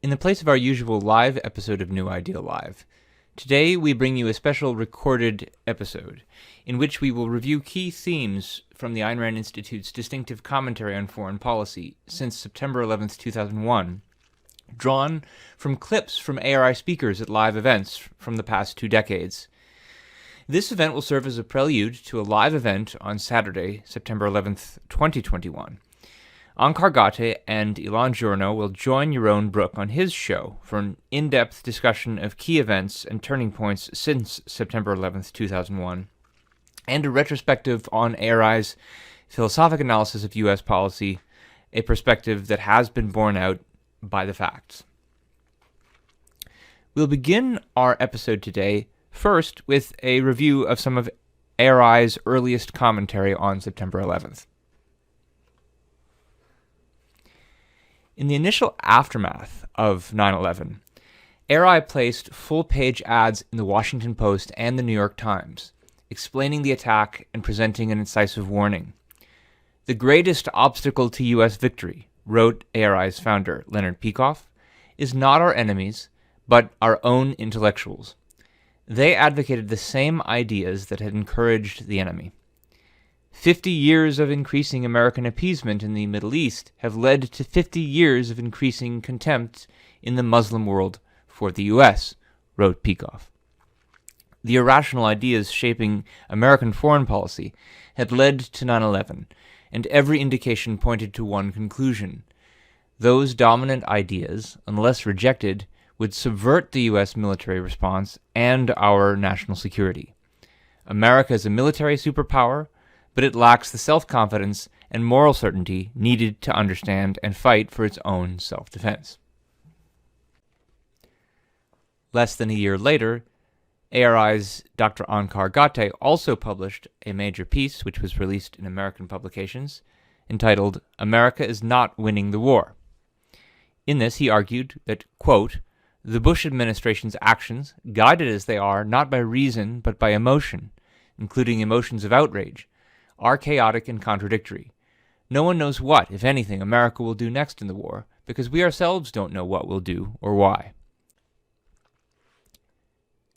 in the place of our usual live episode of New Ideal Live. Today we bring you a special recorded episode, in which we will review key themes from the Ayn Rand Institute's distinctive commentary on foreign policy since September 11th, 2001, drawn from clips from ARI speakers at live events from the past 2 decades. This event will serve as a prelude to a live event on Saturday, September 11th, 2021. Onkar Ghate and Elan Journo will join Yaron Brook on his show for an in-depth discussion of key events and turning points since September 11th, 2001, and a retrospective on ARI's philosophic analysis of U.S. policy, a perspective that has been borne out by the facts. We'll begin our episode today first with a review of some of ARI's earliest commentary on September 11th. In the initial aftermath of 9/11, ARI placed full-page ads in the Washington Post and the New York Times, explaining the attack and presenting an incisive warning. "The greatest obstacle to U.S. victory," wrote ARI's founder, Leonard Peikoff, "is not our enemies, but our own intellectuals. They advocated the same ideas that had encouraged the enemy. 50 years of increasing American appeasement in the Middle East have led to 50 years of increasing contempt in the Muslim world for the U.S., wrote Peikoff. The irrational ideas shaping American foreign policy had led to 9/11, and every indication pointed to one conclusion. Those dominant ideas, unless rejected, would subvert the U.S. military response and our national security. America is a military superpower, but it lacks the self-confidence and moral certainty needed to understand and fight for its own self-defense." Less than a year later, ARI's Dr. Onkar Ghate also published a major piece, which was released in American publications, entitled "America is Not Winning the War." In this, he argued that, quote, "The Bush administration's actions, guided as they are not by reason but by emotion, including emotions of outrage, are chaotic and contradictory. No one knows what, if anything, America will do next in the war, because we ourselves don't know what we'll do or why."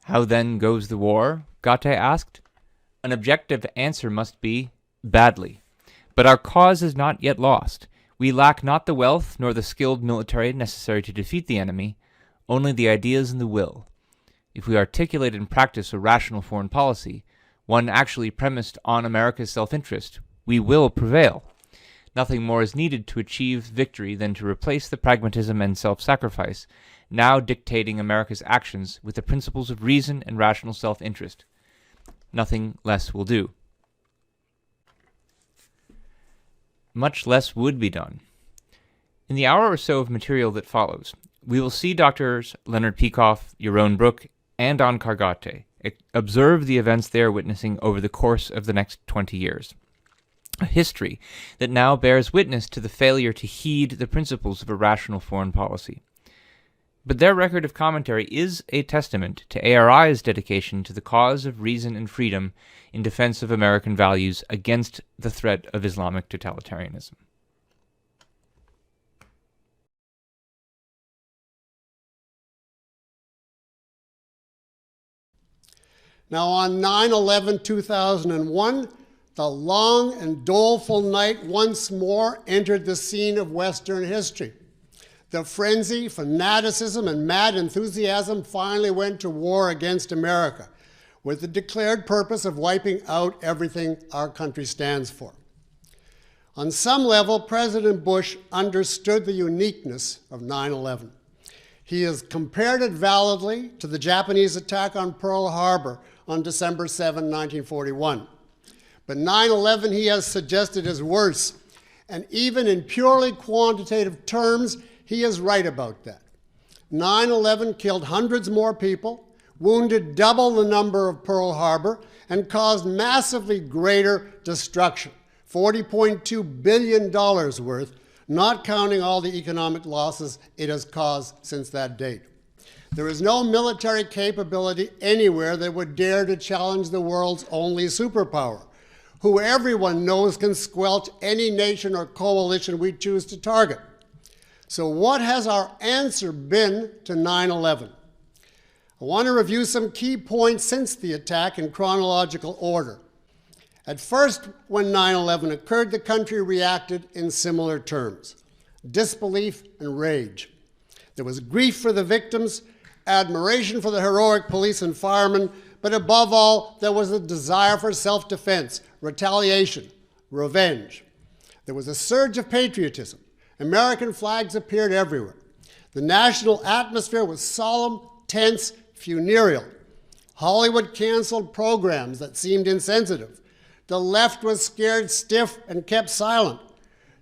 "How then goes the war?" Ghate asked. "An objective answer must be, badly. But our cause is not yet lost. We lack not the wealth nor the skilled military necessary to defeat the enemy, only the ideas and the will. If we articulate and practice a rational foreign policy, one actually premised on America's self-interest, we will prevail. Nothing more is needed to achieve victory than to replace the pragmatism and self-sacrifice now dictating America's actions with the principles of reason and rational self-interest. Nothing less will do." Much less would be done. In the hour or so of material that follows, we will see Drs. Leonard Peikoff, Yaron Brook, and Onkar Ghate observe the events they are witnessing over the course of the next 20 years. A history that now bears witness to the failure to heed the principles of a rational foreign policy. But their record of commentary is a testament to ARI's dedication to the cause of reason and freedom in defense of American values against the threat of Islamic totalitarianism. Now on 9/11/2001, the long and doleful night once more entered the scene of Western history. The frenzy, fanaticism, and mad enthusiasm finally went to war against America, with the declared purpose of wiping out everything our country stands for. On some level, President Bush understood the uniqueness of 9/11. He has compared it validly to the Japanese attack on Pearl Harbor on December 7, 1941. But 9/11, he has suggested, is worse. And even in purely quantitative terms, he is right about that. 9/11 killed hundreds more people, wounded double the number of Pearl Harbor, and caused massively greater destruction, $40.2 billion worth, not counting all the economic losses it has caused since that date. There is no military capability anywhere that would dare to challenge the world's only superpower, who everyone knows can squelch any nation or coalition we choose to target. So what has our answer been to 9/11? I want to review some key points since the attack in chronological order. At first, when 9/11 occurred, the country reacted in similar terms: disbelief and rage. There was grief for the victims, admiration for the heroic police and firemen, but above all, there was a desire for self-defense, retaliation, revenge. There was a surge of patriotism. American flags appeared everywhere. The national atmosphere was solemn, tense, funereal. Hollywood canceled programs that seemed insensitive. The left was scared stiff and kept silent.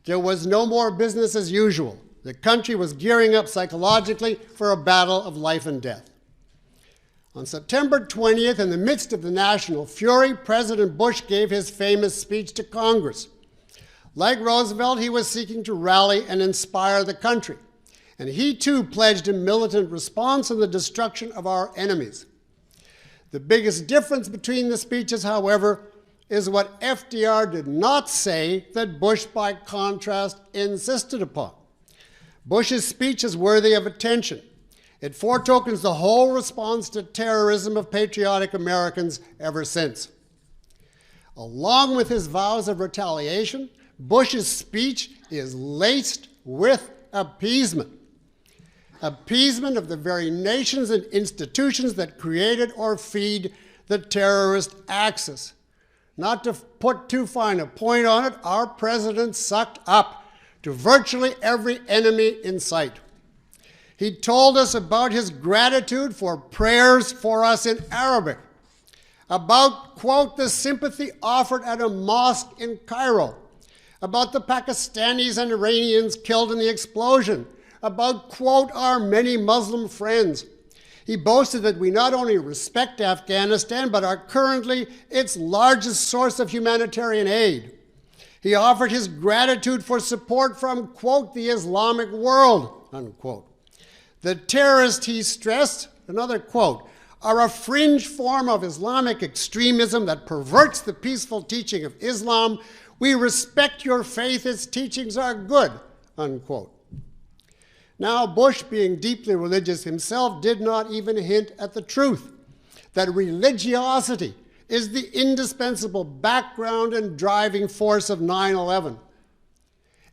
There was no more business as usual. The country was gearing up psychologically for a battle of life and death. On September 20th, in the midst of the national fury, President Bush gave his famous speech to Congress. Like Roosevelt, he was seeking to rally and inspire the country. And he too pledged a militant response and the destruction of our enemies. The biggest difference between the speeches, however, is what FDR did not say that Bush, by contrast, insisted upon. Bush's speech is worthy of attention. It foretokens the whole response to terrorism of patriotic Americans ever since. Along with his vows of retaliation, Bush's speech is laced with appeasement. Appeasement of the very nations and institutions that created or feed the terrorist axis. Not to put too fine a point on it, our president sucked up to virtually every enemy in sight. He told us about his gratitude for prayers for us in Arabic, about, quote, the sympathy offered at a mosque in Cairo, about the Pakistanis and Iranians killed in the explosion, about, quote, our many Muslim friends. He boasted that we not only respect Afghanistan, but are currently its largest source of humanitarian aid. He offered his gratitude for support from, quote, the Islamic world, unquote. The terrorists, he stressed, another quote, are a fringe form of Islamic extremism that perverts the peaceful teaching of Islam. We respect your faith, its teachings are good, unquote. Now, Bush, being deeply religious himself, did not even hint at the truth, that religiosity is the indispensable background and driving force of 9/11.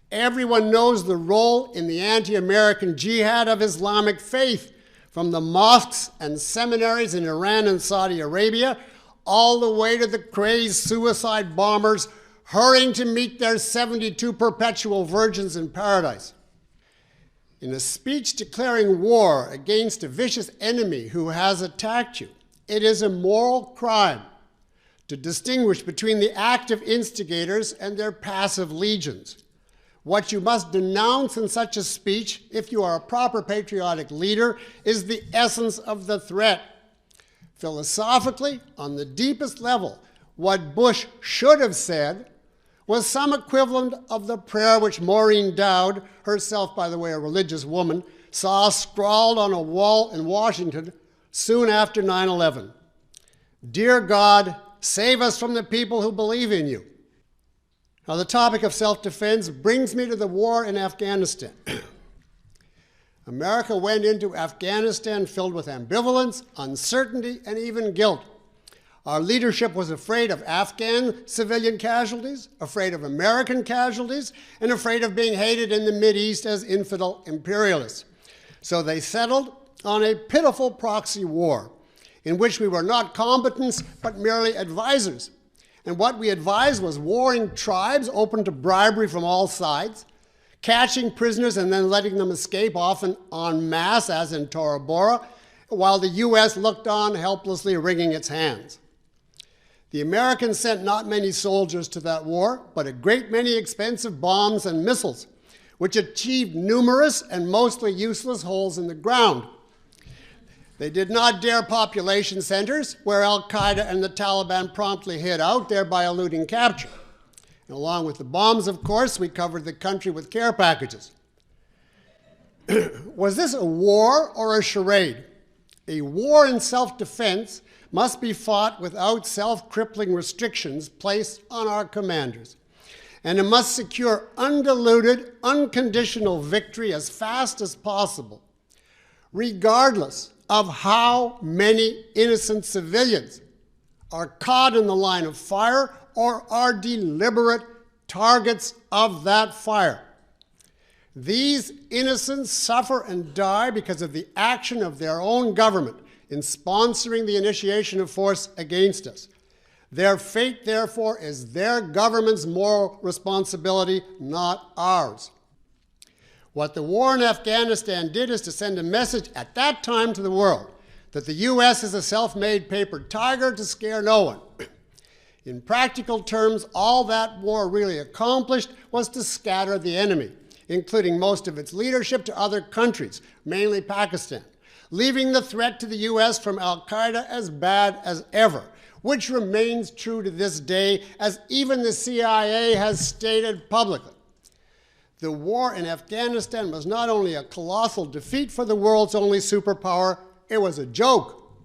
Everyone knows the role in the anti-American jihad of Islamic faith, from the mosques and seminaries in Iran and Saudi Arabia, all the way to the crazed suicide bombers hurrying to meet their 72 perpetual virgins in paradise. In a speech declaring war against a vicious enemy who has attacked you, it is a moral crime to distinguish between the active instigators and their passive legions. What you must denounce in such a speech, if you are a proper patriotic leader, is the essence of the threat. Philosophically, on the deepest level, what Bush should have said was some equivalent of the prayer which Maureen Dowd, herself, by the way, a religious woman, saw scrawled on a wall in Washington soon after 9/11. Dear God, save us from the people who believe in you. Now, the topic of self-defense brings me to the war in Afghanistan. America went into Afghanistan filled with ambivalence, uncertainty, and even guilt. Our leadership was afraid of Afghan civilian casualties, afraid of American casualties, and afraid of being hated in the Mideast as infidel imperialists. So they settled on a pitiful proxy war in which we were not combatants, but merely advisors. And what we advised was warring tribes open to bribery from all sides, catching prisoners and then letting them escape, often en masse, as in Tora Bora, while the U.S. looked on helplessly wringing its hands. The Americans sent not many soldiers to that war, but a great many expensive bombs and missiles, which achieved numerous and mostly useless holes in the ground. They did not dare population centers, where al-Qaeda and the Taliban promptly hid out, thereby eluding capture. And along with the bombs, of course, we covered the country with care packages. Was this a war or a charade? A war in self-defense must be fought without self-crippling restrictions placed on our commanders. and it must secure undiluted, unconditional victory as fast as possible, regardless of how many innocent civilians are caught in the line of fire or are deliberate targets of that fire. These innocents suffer and die because of the action of their own government in sponsoring the initiation of force against us. Their fate, therefore, is their government's moral responsibility, not ours. What the war in Afghanistan did is to send a message at that time to the world that the U.S. is a self-made paper tiger to scare no one. In practical terms, all that war really accomplished was to scatter the enemy, including most of its leadership, to other countries, mainly Pakistan, leaving the threat to the U.S. from al-Qaeda as bad as ever, which remains true to this day, as even the CIA has stated publicly. The war in Afghanistan was not only a colossal defeat for the world's only superpower, it was a joke.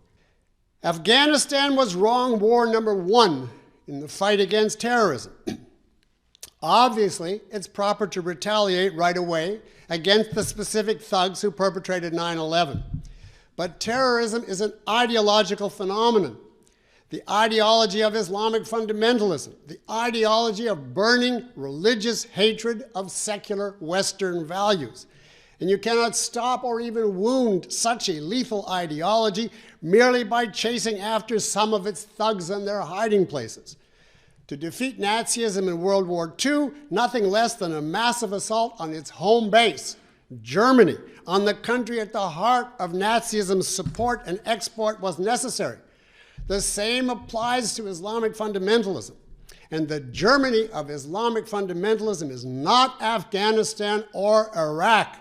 Afghanistan was wrong war number one in the fight against terrorism. Obviously, it's proper to retaliate right away against the specific thugs who perpetrated 9/11. But terrorism is an ideological phenomenon. The ideology of Islamic fundamentalism, the ideology of burning religious hatred of secular Western values. And you cannot stop or even wound such a lethal ideology merely by chasing after some of its thugs and their hiding places. To defeat Nazism in World War II, nothing less than a massive assault on its home base, Germany, on the country at the heart of Nazism's support and export was necessary. The same applies to Islamic fundamentalism. And the Germany of Islamic fundamentalism is not Afghanistan or Iraq.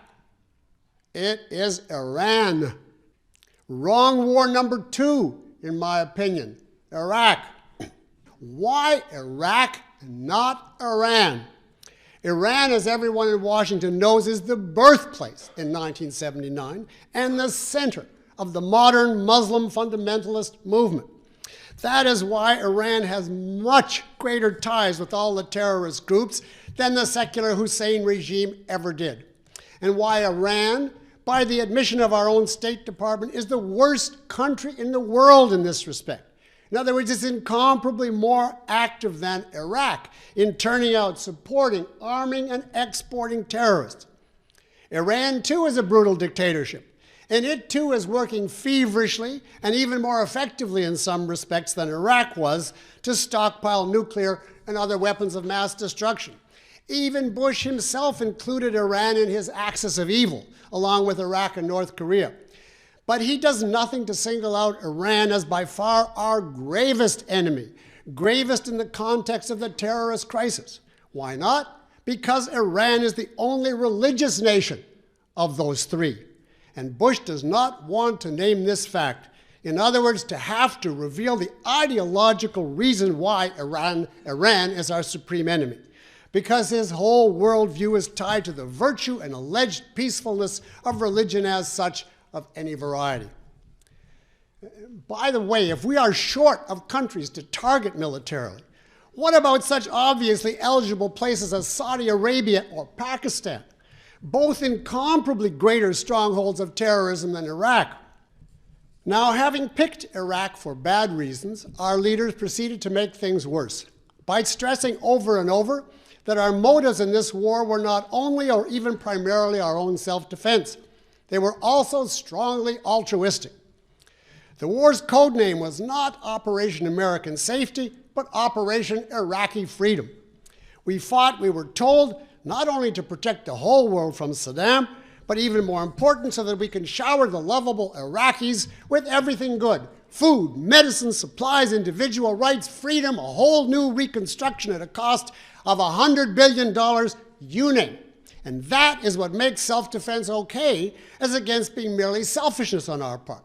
It is Iran. Wrong war number two, in my opinion, Iraq. Why Iraq and not Iran? Iran, as everyone in Washington knows, is the birthplace in 1979 and the center of the modern Muslim fundamentalist movement. That is why Iran has much greater ties with all the terrorist groups than the secular Hussein regime ever did. And why Iran, by the admission of our own State Department, is the worst country in the world in this respect. In other words, it's incomparably more active than Iraq in turning out, supporting, arming, and exporting terrorists. Iran, too, is a brutal dictatorship. And it, too, is working feverishly and even more effectively in some respects than Iraq was to stockpile nuclear and other weapons of mass destruction. Even Bush himself included Iran in his axis of evil, along with Iraq and North Korea. But he does nothing to single out Iran as by far our gravest enemy, gravest in the context of the terrorist crisis. Why not? Because Iran is the only religious nation of those three. And Bush does not want to name this fact. In other words, to have to reveal the ideological reason why Iran is our supreme enemy. Because his whole worldview is tied to the virtue and alleged peacefulness of religion as such of any variety. By the way, if we are short of countries to target militarily, what about such obviously eligible places as Saudi Arabia or Pakistan? Both incomparably greater strongholds of terrorism than Iraq. Now, having picked Iraq for bad reasons, our leaders proceeded to make things worse by stressing over and over that our motives in this war were not only or even primarily our own self-defense, they were also strongly altruistic. The war's code name was not Operation American Safety, but Operation Iraqi Freedom. We fought, we were told, not only to protect the whole world from Saddam, but even more important, so that we can shower the lovable Iraqis with everything good: food, medicine, supplies, individual rights, freedom, a whole new reconstruction at a cost of $100 billion, you name it. And that is what makes self-defense okay, as against being merely selfishness on our part.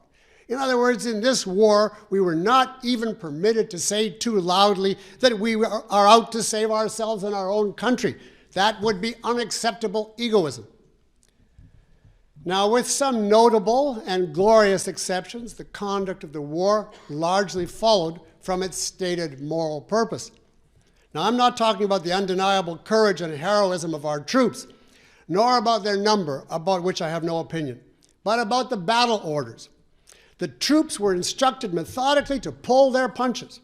In other words, in this war, we were not even permitted to say too loudly that we are out to save ourselves and our own country. That would be unacceptable egoism. Now, with some notable and glorious exceptions, the conduct of the war largely followed from its stated moral purpose. Now, I'm not talking about the undeniable courage and heroism of our troops, nor about their number, about which I have no opinion, but about the battle orders. The troops were instructed methodically to pull their punches,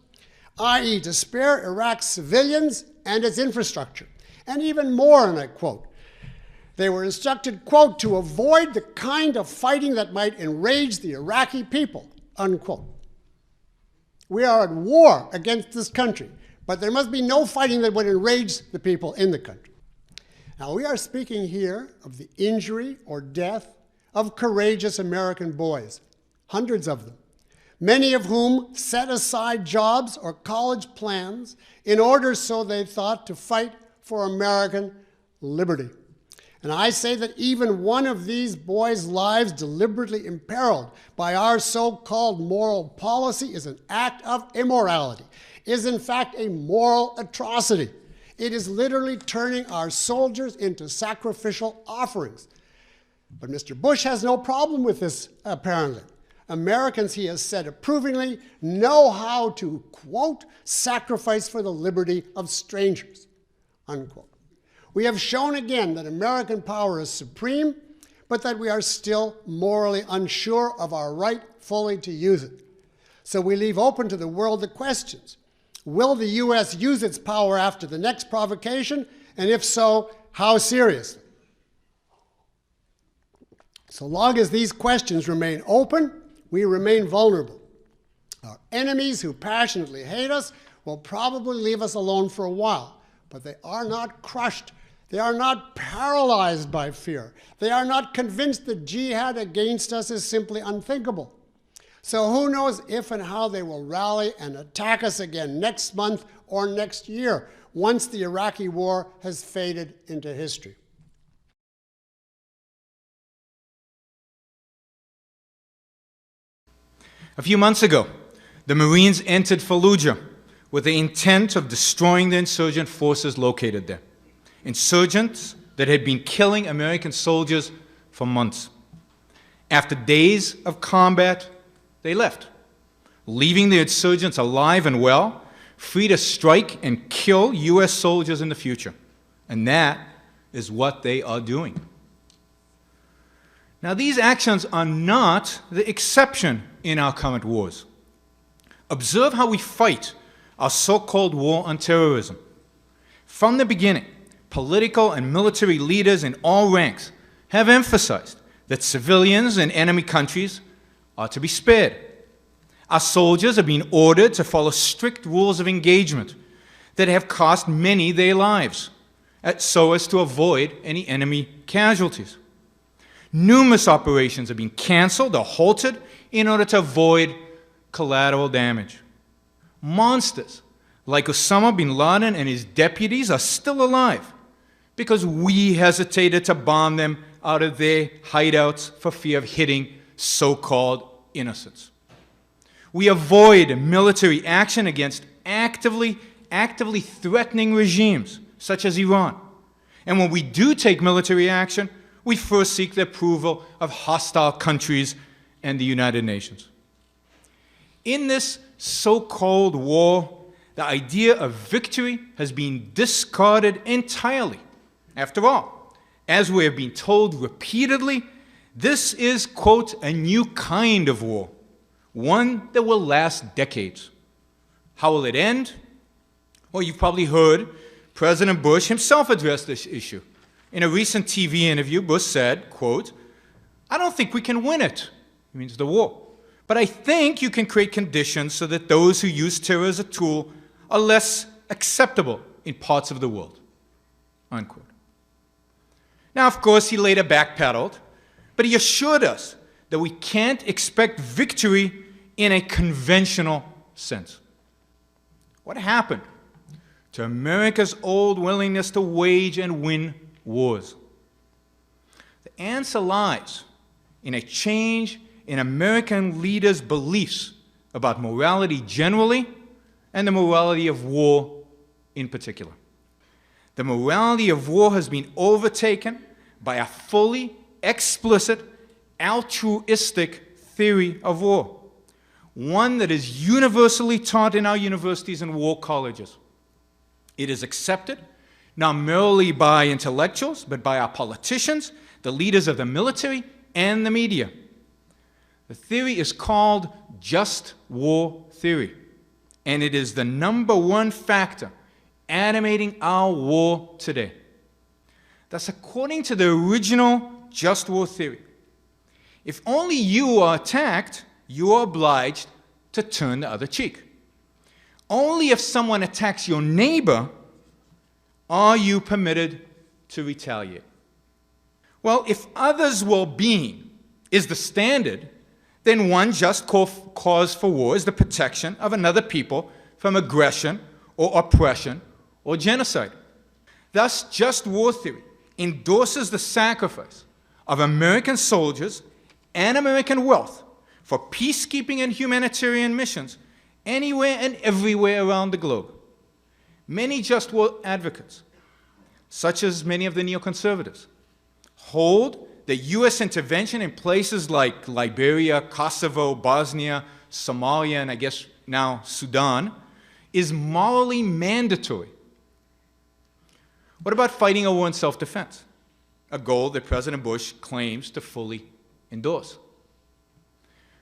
i.e. to spare Iraq's civilians and its infrastructure. And even more, and I quote, they were instructed, quote, to avoid the kind of fighting that might enrage the Iraqi people, unquote. We are at war against this country, but there must be no fighting that would enrage the people in the country. Now, we are speaking here of the injury or death of courageous American boys, hundreds of them, many of whom set aside jobs or college plans in order, so they thought, to fight for American liberty. And I say that even one of these boys' lives deliberately imperiled by our so-called moral policy is an act of immorality, is in fact a moral atrocity. It is literally turning our soldiers into sacrificial offerings. But Mr. Bush has no problem with this, apparently. Americans, he has said approvingly, know how to, quote, sacrifice for the liberty of strangers, unquote. We have shown again that American power is supreme, but that we are still morally unsure of our right fully to use it. So we leave open to the world the questions. Will the U.S. use its power after the next provocation? And if so, how seriously? So long as these questions remain open, we remain vulnerable. Our enemies who passionately hate us will probably leave us alone for a while, but they are not crushed. They are not paralyzed by fear. They are not convinced that jihad against us is simply unthinkable. So who knows if and how they will rally and attack us again next month or next year, once the Iraqi war has faded into history. A few months ago, the Marines entered Fallujah with the intent of destroying the insurgent forces located there. Insurgents that had been killing American soldiers for months. After days of combat, they left, leaving the insurgents alive and well, free to strike and kill U.S. soldiers in the future. And that is what they are doing. Now, these actions are not the exception in our current wars. Observe how we fight our so-called war on terrorism. From the beginning, political and military leaders in all ranks have emphasized that civilians in enemy countries are to be spared. Our soldiers are being ordered to follow strict rules of engagement that have cost many their lives, so as to avoid any enemy casualties. Numerous operations have been canceled or halted in order to avoid collateral damage. Monsters like Osama bin Laden and his deputies are still alive because we hesitated to bomb them out of their hideouts for fear of hitting so-called innocents. We avoid military action against actively threatening regimes such as Iran. And when we do take military action, we first seek the approval of hostile countries and the United Nations. In this so-called war, the idea of victory has been discarded entirely. After all, as we have been told repeatedly, this is, quote, a new kind of war, one that will last decades. How will it end? Well, you've probably heard President Bush himself address this issue. In a recent TV interview, Bush said, quote, "I don't think we can win it," he means the war, "but I think you can create conditions so that those who use terror as a tool are less acceptable in parts of the world," unquote. Now, of course, he later backpedaled, but he assured us that we can't expect victory in a conventional sense. What happened to America's old willingness to wage and win wars? The answer lies in a change in American leaders' beliefs about morality generally and the morality of war in particular. The morality of war has been overtaken by a fully explicit, altruistic theory of war, one that is universally taught in our universities and war colleges. It is accepted not merely by intellectuals, but by our politicians, the leaders of the military, and the media. The theory is called just war theory, and it is the number one factor animating our war today. Thus, according to the original just war theory, if only you are attacked, you are obliged to turn the other cheek. Only if someone attacks your neighbor are you permitted to retaliate. Well, if others' well-being is the standard, then one just cause for war is the protection of another people from aggression or oppression or genocide. Thus, just war theory endorses the sacrifice of American soldiers and American wealth for peacekeeping and humanitarian missions anywhere and everywhere around the globe. Many just war advocates, such as many of the neoconservatives, hold that U.S. intervention in places like Liberia, Kosovo, Bosnia, Somalia, and I guess now Sudan, is morally mandatory. What about fighting a war in self-defense? A goal that President Bush claims to fully endorse.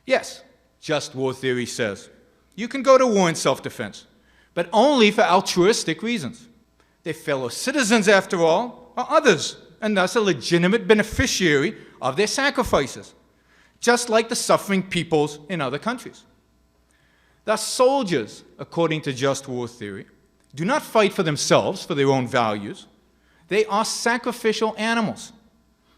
Yes, just war theory says you can go to war in self-defense, but only for altruistic reasons. Their fellow citizens, after all, are others, and thus a legitimate beneficiary of their sacrifices, just like the suffering peoples in other countries. Thus, soldiers, according to just war theory, do not fight for themselves, for their own values. They are sacrificial animals.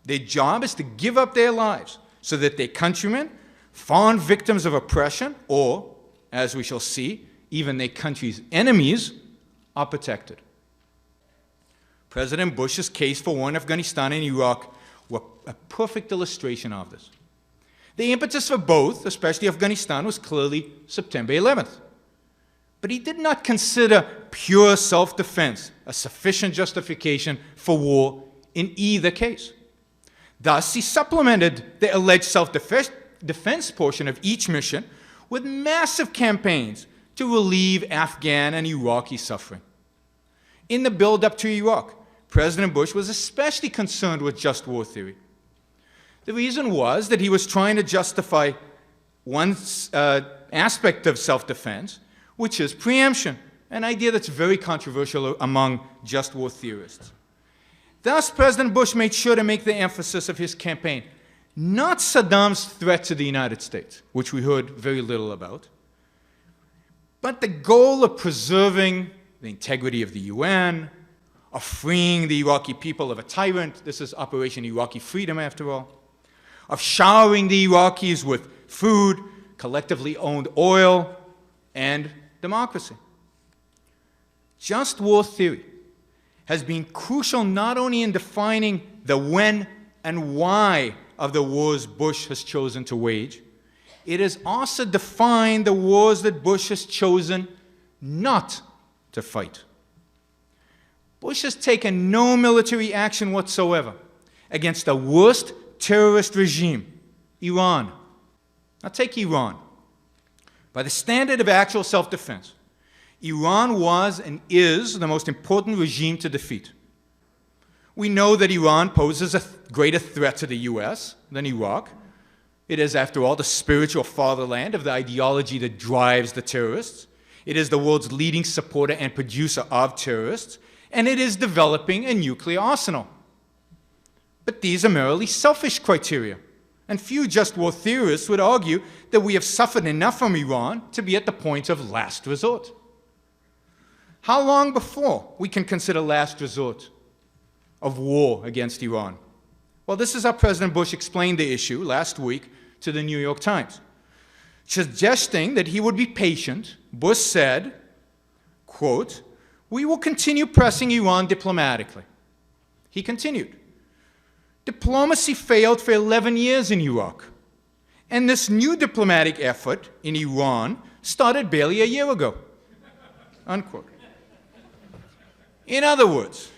Their job is to give up their lives so that their countrymen, fallen victims of oppression, or, as we shall see, even their country's enemies, are protected. President Bush's case for war in Afghanistan and Iraq were a perfect illustration of this. The impetus for both, especially Afghanistan, was clearly September 11th. But he did not consider pure self-defense a sufficient justification for war in either case. Thus, he supplemented the alleged self-defense portion of each mission with massive campaigns to relieve Afghan and Iraqi suffering. In the build-up to Iraq, President Bush was especially concerned with just war theory. The reason was that he was trying to justify one aspect of self-defense, which is preemption, an idea that's very controversial among just war theorists. Thus, President Bush made sure to make the emphasis of his campaign not Saddam's threat to the United States, which we heard very little about, but the goal of preserving the integrity of the UN, of freeing the Iraqi people of a tyrant. This is Operation Iraqi Freedom, after all. Of showering the Iraqis with food, collectively owned oil, and democracy. Just war theory has been crucial not only in defining the when and why of the wars Bush has chosen to wage, it has also defined the wars that Bush has chosen not to fight. Bush has taken no military action whatsoever against the worst terrorist regime, Iran. Now take Iran. By the standard of actual self-defense, Iran was and is the most important regime to defeat. We know that Iran poses a greater threat to the U.S. than Iraq. It is, after all, the spiritual fatherland of the ideology that drives the terrorists. It is the world's leading supporter and producer of terrorists, and it is developing a nuclear arsenal. But these are merely selfish criteria, and few just war theorists would argue that we have suffered enough from Iran to be at the point of last resort. How long before we can consider last resort of war against Iran? Well, this is how President Bush explained the issue last week to the New York Times. Suggesting that he would be patient, Bush said, quote, "We will continue pressing Iran diplomatically." He continued, "Diplomacy failed for 11 years in Iraq, and this new diplomatic effort in Iran started barely a year ago." Unquote. In other words,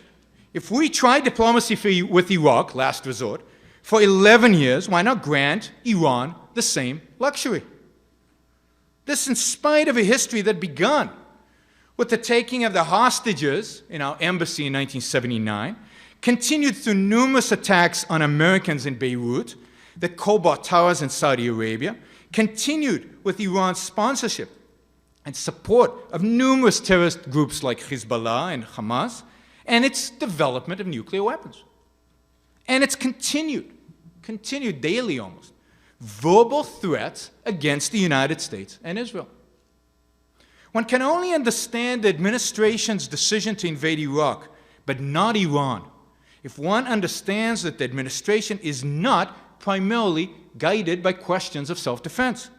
if we tried diplomacy with Iraq, last resort, for 11 years, why not grant Iran the same luxury? This in spite of a history that began with the taking of the hostages in our embassy in 1979, continued through numerous attacks on Americans in Beirut, the Cobalt Towers in Saudi Arabia, continued with Iran's sponsorship and support of numerous terrorist groups like Hezbollah and Hamas, and its development of nuclear weapons. And it's continued daily almost, verbal threats against the United States and Israel. One can only understand the administration's decision to invade Iraq, but not Iran, if one understands that the administration is not primarily guided by questions of self-defense.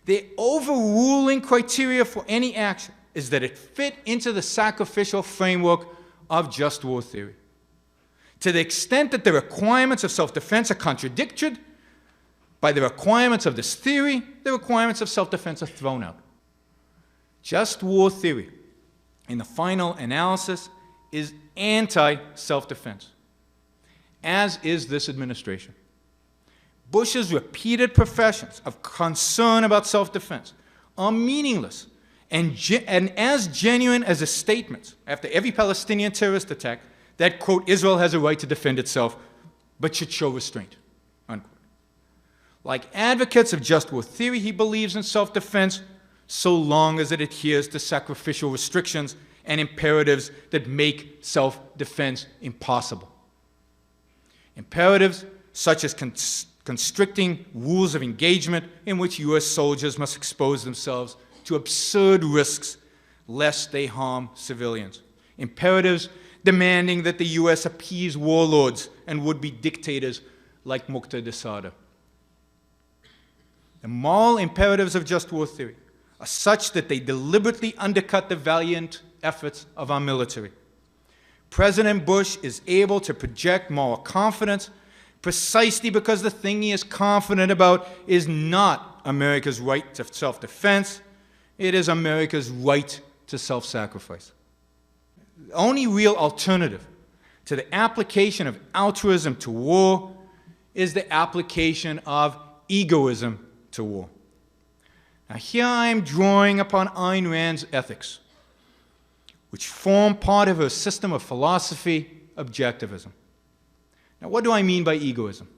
The overruling criteria for any action is that it fit into the sacrificial framework of just war theory. To the extent that the requirements of self-defense are contradicted by the requirements of this theory, the requirements of self-defense are thrown out. Just war theory, in the final analysis, is anti-self-defense, as is this administration. Bush's repeated professions of concern about self-defense are meaningless and as genuine as a statement after every Palestinian terrorist attack that, quote, Israel has a right to defend itself, but should show restraint, unquote. Like advocates of just war theory, he believes in self-defense so long as it adheres to sacrificial restrictions and imperatives that make self-defense impossible. Imperatives such as constricting rules of engagement in which U.S. soldiers must expose themselves to absurd risks lest they harm civilians. Imperatives demanding that the U.S. appease warlords and would-be dictators like Muqtada Sadr. The moral imperatives of just war theory are such that they deliberately undercut the valiant efforts of our military. President Bush is able to project moral confidence precisely because the thing he is confident about is not America's right to self-defense, it is America's right to self-sacrifice. The only real alternative to the application of altruism to war is the application of egoism to war. Now here I am drawing upon Ayn Rand's ethics, which form part of her system of philosophy, objectivism. Now what do I mean by egoism?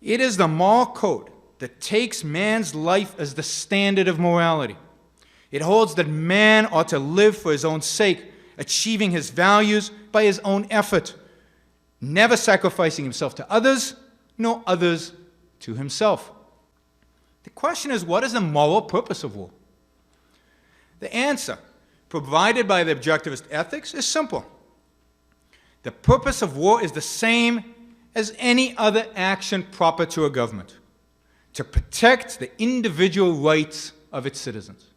It is the moral code that takes man's life as the standard of morality. It holds that man ought to live for his own sake, achieving his values by his own effort, never sacrificing himself to others, nor others to himself. The question is, what is the moral purpose of war? The answer, provided by the objectivist ethics, is simple. The purpose of war is the same as any other action proper to a government: to protect the individual rights of its citizens.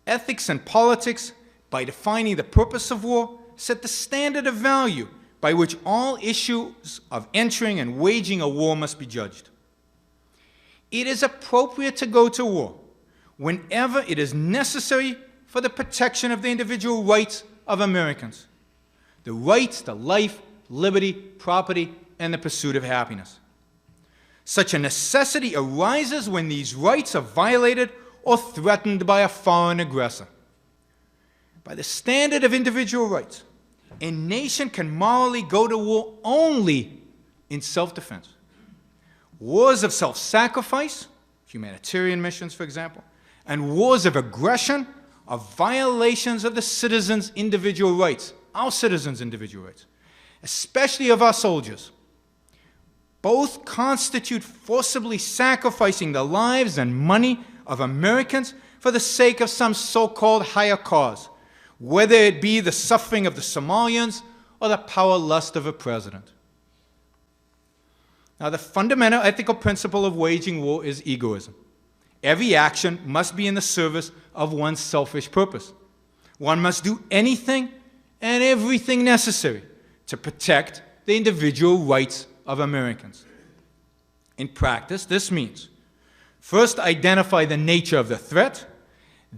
Ethics and politics, by defining the purpose of war, set the standard of value by which all issues of entering and waging a war must be judged. It is appropriate to go to war whenever it is necessary for the protection of the individual rights of Americans, the rights to life, liberty, property, and the pursuit of happiness. Such a necessity arises when these rights are violated or threatened by a foreign aggressor. By the standard of individual rights, a nation can morally go to war only in self-defense. Wars of self-sacrifice, humanitarian missions, for example, and wars of aggression are violations of the citizens' individual rights, our citizens' individual rights, especially of our soldiers. Both constitute forcibly sacrificing the lives and money of Americans for the sake of some so-called higher cause, whether it be the suffering of the Somalians or the power lust of a president. Now, the fundamental ethical principle of waging war is egoism. Every action must be in the service of one's selfish purpose. One must do anything and everything necessary to protect the individual rights of Americans. In practice, this means first identify the nature of the threat,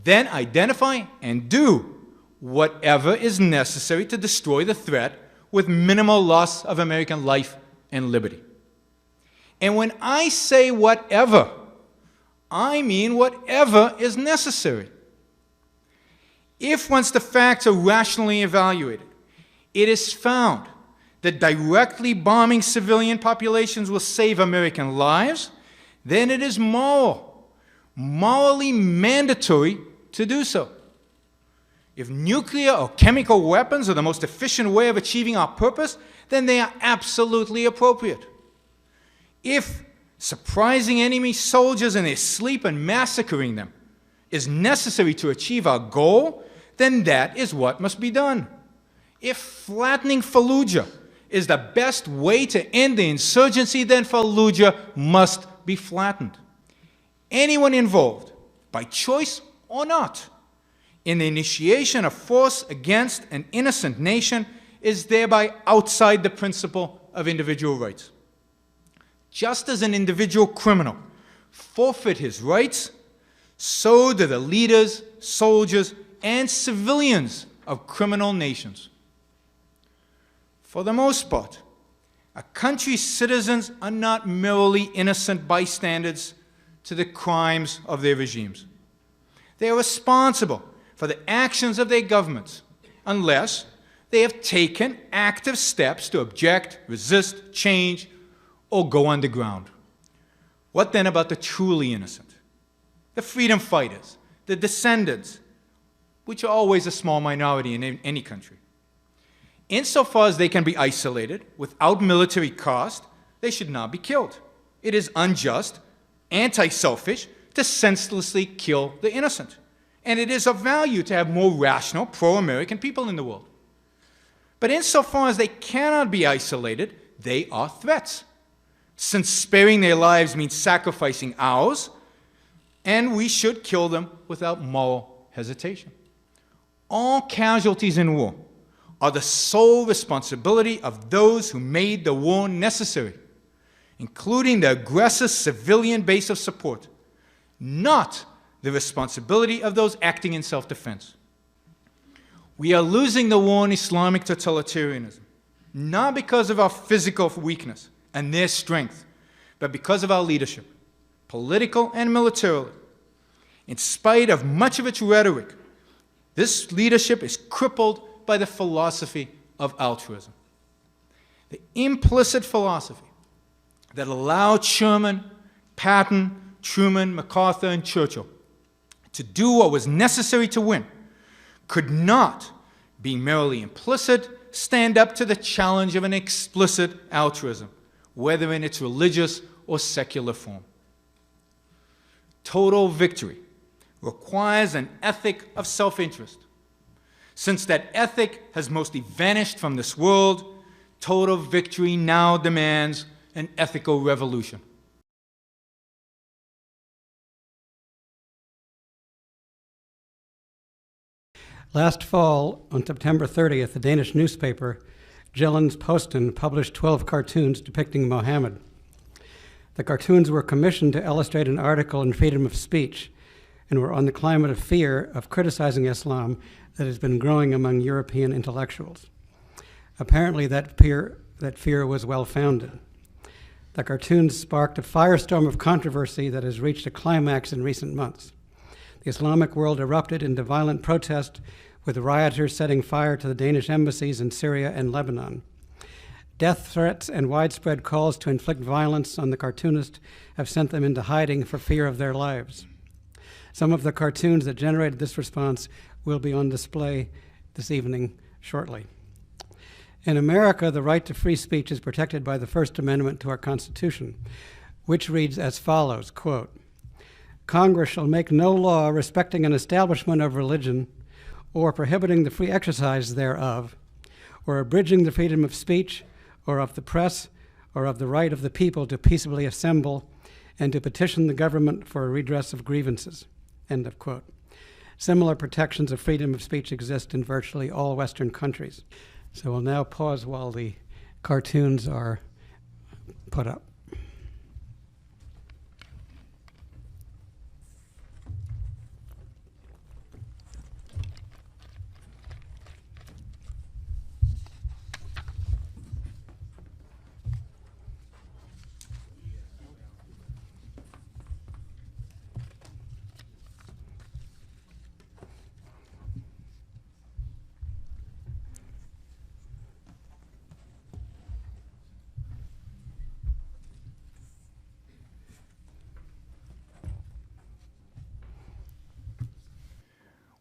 then identify and do whatever is necessary to destroy the threat with minimal loss of American life and liberty. And when I say whatever, I mean whatever is necessary. If once the facts are rationally evaluated, it is found that directly bombing civilian populations will save American lives, then it is morally mandatory to do so. If nuclear or chemical weapons are the most efficient way of achieving our purpose, then they are absolutely appropriate. If surprising enemy soldiers in their sleep and massacring them is necessary to achieve our goal, then that is what must be done. If flattening Fallujah is the best way to end the insurgency, then Fallujah must be flattened. Anyone involved, by choice or not, in the initiation of force against an innocent nation is thereby outside the principle of individual rights. Just as an individual criminal forfeit his rights, so do the leaders, soldiers, and civilians of criminal nations. For the most part, a country's citizens are not merely innocent bystanders to the crimes of their regimes. They are responsible for the actions of their governments, unless they have taken active steps to object, resist, change, or go underground. What then about the truly innocent? The freedom fighters, the descendants, which are always a small minority in any country. Insofar as they can be isolated without military cost, they should not be killed. It is unjust, anti-selfish, to senselessly kill the innocent. And it is of value to have more rational, pro-American people in the world. But insofar as they cannot be isolated, they are threats. Since sparing their lives means sacrificing ours, and we should kill them without moral hesitation. All casualties in war are the sole responsibility of those who made the war necessary, including the aggressor's civilian base of support, not the responsibility of those acting in self-defense. We are losing the war on Islamic totalitarianism, not because of our physical weakness and their strength, but because of our leadership, political and militarily. In spite of much of its rhetoric, this leadership is crippled by the philosophy of altruism. The implicit philosophy that allowed Sherman, Patton, Truman, MacArthur, and Churchill to do what was necessary to win could not, being merely implicit, stand up to the challenge of an explicit altruism, whether in its religious or secular form. Total victory requires an ethic of self-interest. Since that ethic has mostly vanished from this world, total victory now demands an ethical revolution. Last fall, on September 30th, the Danish newspaper Jyllands-Posten published 12 cartoons depicting Mohammed. The cartoons were commissioned to illustrate an article in freedom of speech and were on the climate of fear of criticizing Islam that has been growing among European intellectuals. Apparently that fear was well-founded. The cartoons sparked a firestorm of controversy that has reached a climax in recent months. The Islamic world erupted into violent protest, with rioters setting fire to the Danish embassies in Syria and Lebanon. Death threats and widespread calls to inflict violence on the cartoonist have sent them into hiding for fear of their lives. Some of the cartoons that generated this response will be on display this evening shortly. In America, the right to free speech is protected by the First Amendment to our Constitution, which reads as follows, quote, "Congress shall make no law respecting an establishment of religion or prohibiting the free exercise thereof, or abridging the freedom of speech or of the press or of the right of the people to peaceably assemble and to petition the government for a redress of grievances," end of quote. Similar protections of freedom of speech exist in virtually all Western countries. So we'll now pause while the cartoons are put up.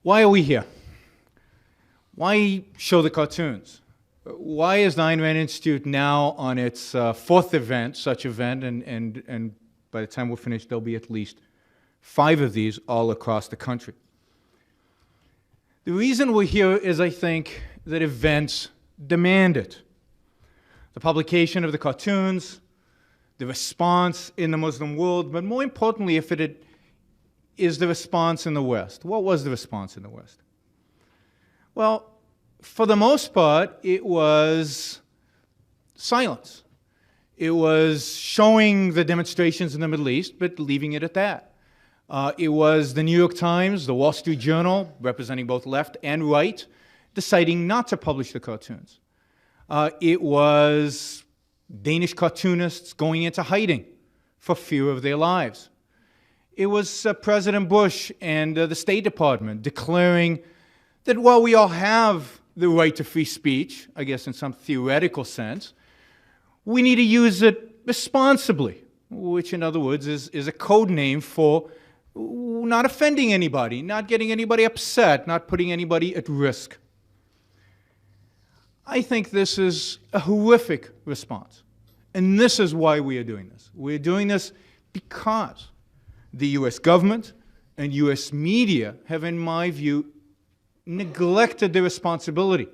Why are we here? Why show the cartoons? Why is the Ayn Rand Institute now on its fourth event, such event, and by the time we're finished, there'll be at least 5 of these all across the country? The reason we're here is, I think, that events demand it. The publication of the cartoons, the response in the Muslim world, but more importantly, if it is the response in the West. What was the response in the West? Well, for the most part, it was silence. It was showing the demonstrations in the Middle East, but leaving it at that. It was the New York Times, the Wall Street Journal, representing both left and right, deciding not to publish the cartoons. It was Danish cartoonists going into hiding for fear of their lives. It was President Bush and the State Department declaring that while we all have the right to free speech, I guess in some theoretical sense, we need to use it responsibly, which in other words is a code name for not offending anybody, not getting anybody upset, not putting anybody at risk. I think this is a horrific response. And this is why we are doing this. We're doing this because the US government and US media have, in my view, neglected their responsibility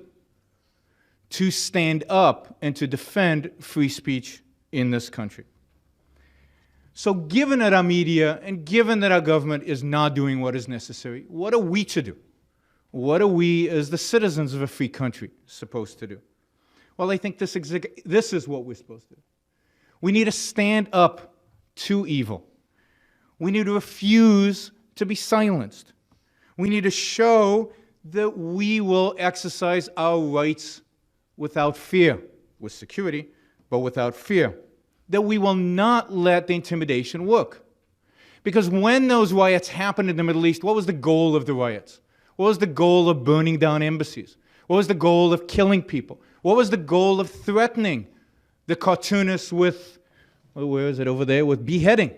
to stand up and to defend free speech in this country. So given that our media and given that our government is not doing what is necessary, what are we to do? What are we as the citizens of a free country supposed to do? Well, I think this is what we're supposed to do. We need to stand up to evil. We need to refuse to be silenced. We need to show that we will exercise our rights without fear, with security, but without fear. That we will not let the intimidation work. Because when those riots happened in the Middle East, what was the goal of the riots? What was the goal of burning down embassies? What was the goal of killing people? What was the goal of threatening the cartoonists with, well, where is it over there, with beheading?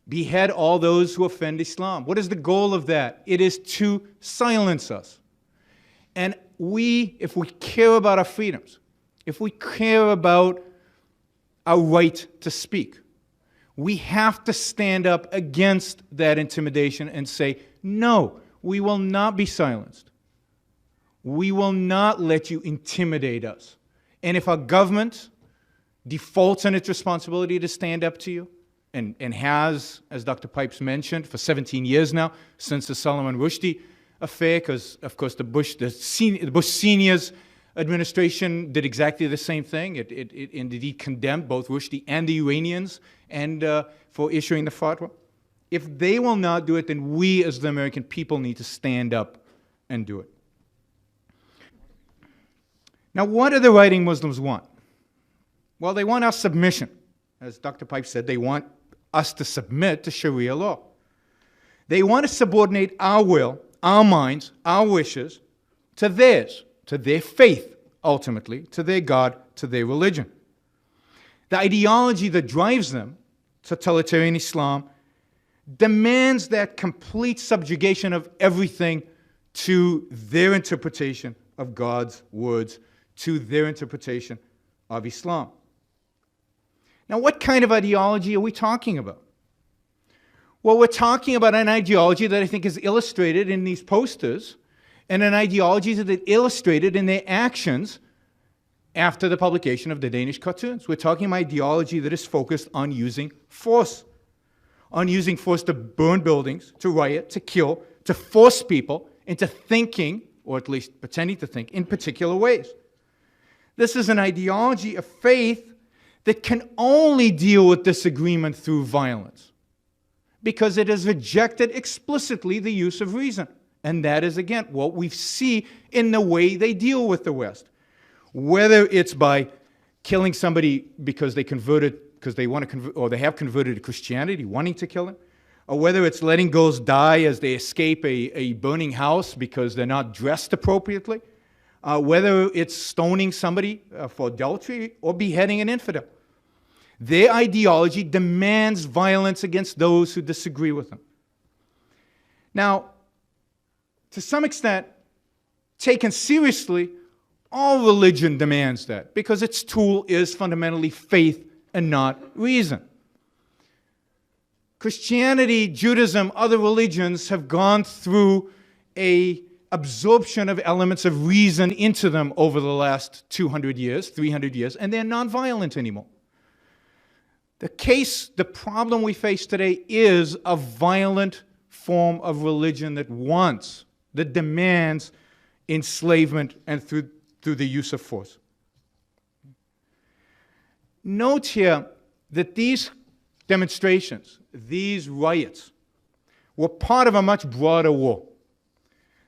Behead all those who offend Islam. What is the goal of that? It is to silence us. And we, if we care about our freedoms, if we care about our right to speak, we have to stand up against that intimidation and say, no, we will not be silenced. We will not let you intimidate us. And if our government defaults on its responsibility to stand up to you, and has, as Dr. Pipes mentioned, for 17 years now, since the Salman Rushdie affair, because, of course, the Bush Senior's administration did exactly the same thing. It indeed condemned both Rushdie and the Iranians and for issuing the fatwa. If they will not do it, then we as the American people need to stand up and do it. Now, what do the writing Muslims want? Well, they want our submission. As Dr. Pipes said, they want us to submit to Sharia law. They want to subordinate our will, our minds, our wishes to theirs, to their faith, ultimately, to their God, to their religion. The ideology that drives them, totalitarian Islam, demands that complete subjugation of everything to their interpretation of God's words, to their interpretation of Islam. Now, what kind of ideology are we talking about? Well, we're talking about an ideology that I think is illustrated in these posters, and an ideology that is illustrated in their actions after the publication of the Danish cartoons. We're talking about ideology that is focused on using force to burn buildings, to riot, to kill, to force people into thinking, or at least pretending to think, in particular ways. This is an ideology of faith that can only deal with disagreement through violence, because it has rejected explicitly the use of reason. And that is, again, what we see in the way they deal with the West. Whether it's by killing somebody because they converted, because they want to convert, or they have converted to Christianity, wanting to kill them, or whether it's letting girls die as they escape a burning house because they're not dressed appropriately, whether it's stoning somebody for adultery or beheading an infidel. Their ideology demands violence against those who disagree with them. Now, to some extent, taken seriously, all religion demands that, because its tool is fundamentally faith and not reason. Christianity, Judaism, other religions have gone through an absorption of elements of reason into them over the last 200 years, 300 years, and they're nonviolent anymore. The problem we face today is a violent form of religion that demands enslavement and through the use of force. Note here that these demonstrations, these riots, were part of a much broader war.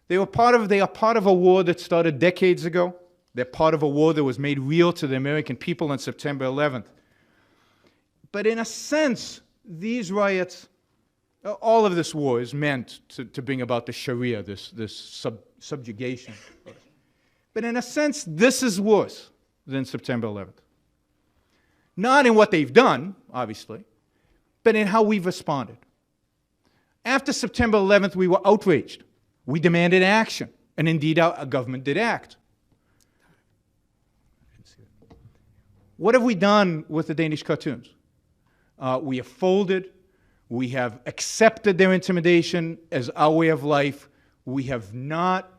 They are part of a war that started decades ago. They're part of a war that was made real to the American people on September 11th. But in a sense, these riots, all of this war is meant to bring about the Sharia, this subjugation. But in a sense, this is worse than September 11th. Not in what they've done, obviously, but in how we've responded. After September 11th, we were outraged. We demanded action, and indeed our government did act. What have we done with the Danish cartoons? We have folded. We have accepted their intimidation as our way of life. We have not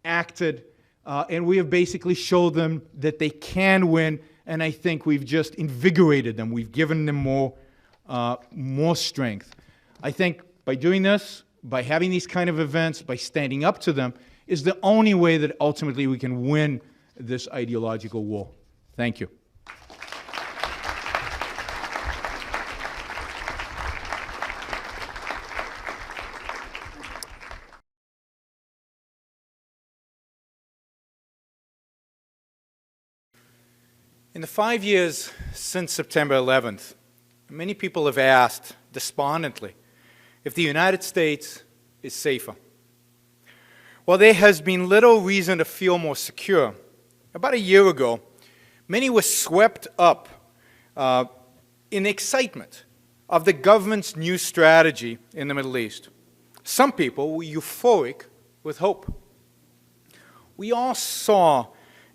acted, and we have basically showed them that they can win, and I think we've just invigorated them. We've given them more strength. I think by doing this, by having these kind of events, by standing up to them, is the only way that ultimately we can win this ideological war. Thank you. In the 5 years since September 11th, many people have asked despondently if the United States is safer. While there has been little reason to feel more secure, about a year ago, many were swept up in the excitement of the government's new strategy in the Middle East. Some people were euphoric with hope. We all saw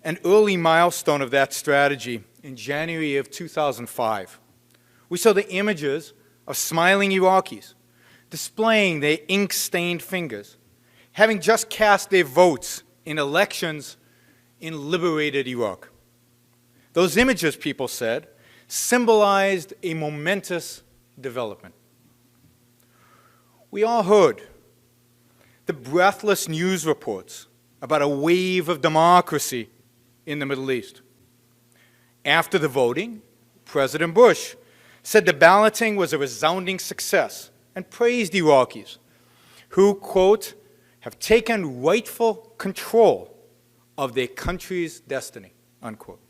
an early milestone of that strategy in January of 2005. We saw the images of smiling Iraqis displaying their ink-stained fingers, having just cast their votes in elections in liberated Iraq. Those images, people said, symbolized a momentous development. We all heard the breathless news reports about a wave of democracy in the Middle East. After the voting, President Bush said the balloting was a resounding success and praised Iraqis who, quote, have taken rightful control of their country's destiny, unquote.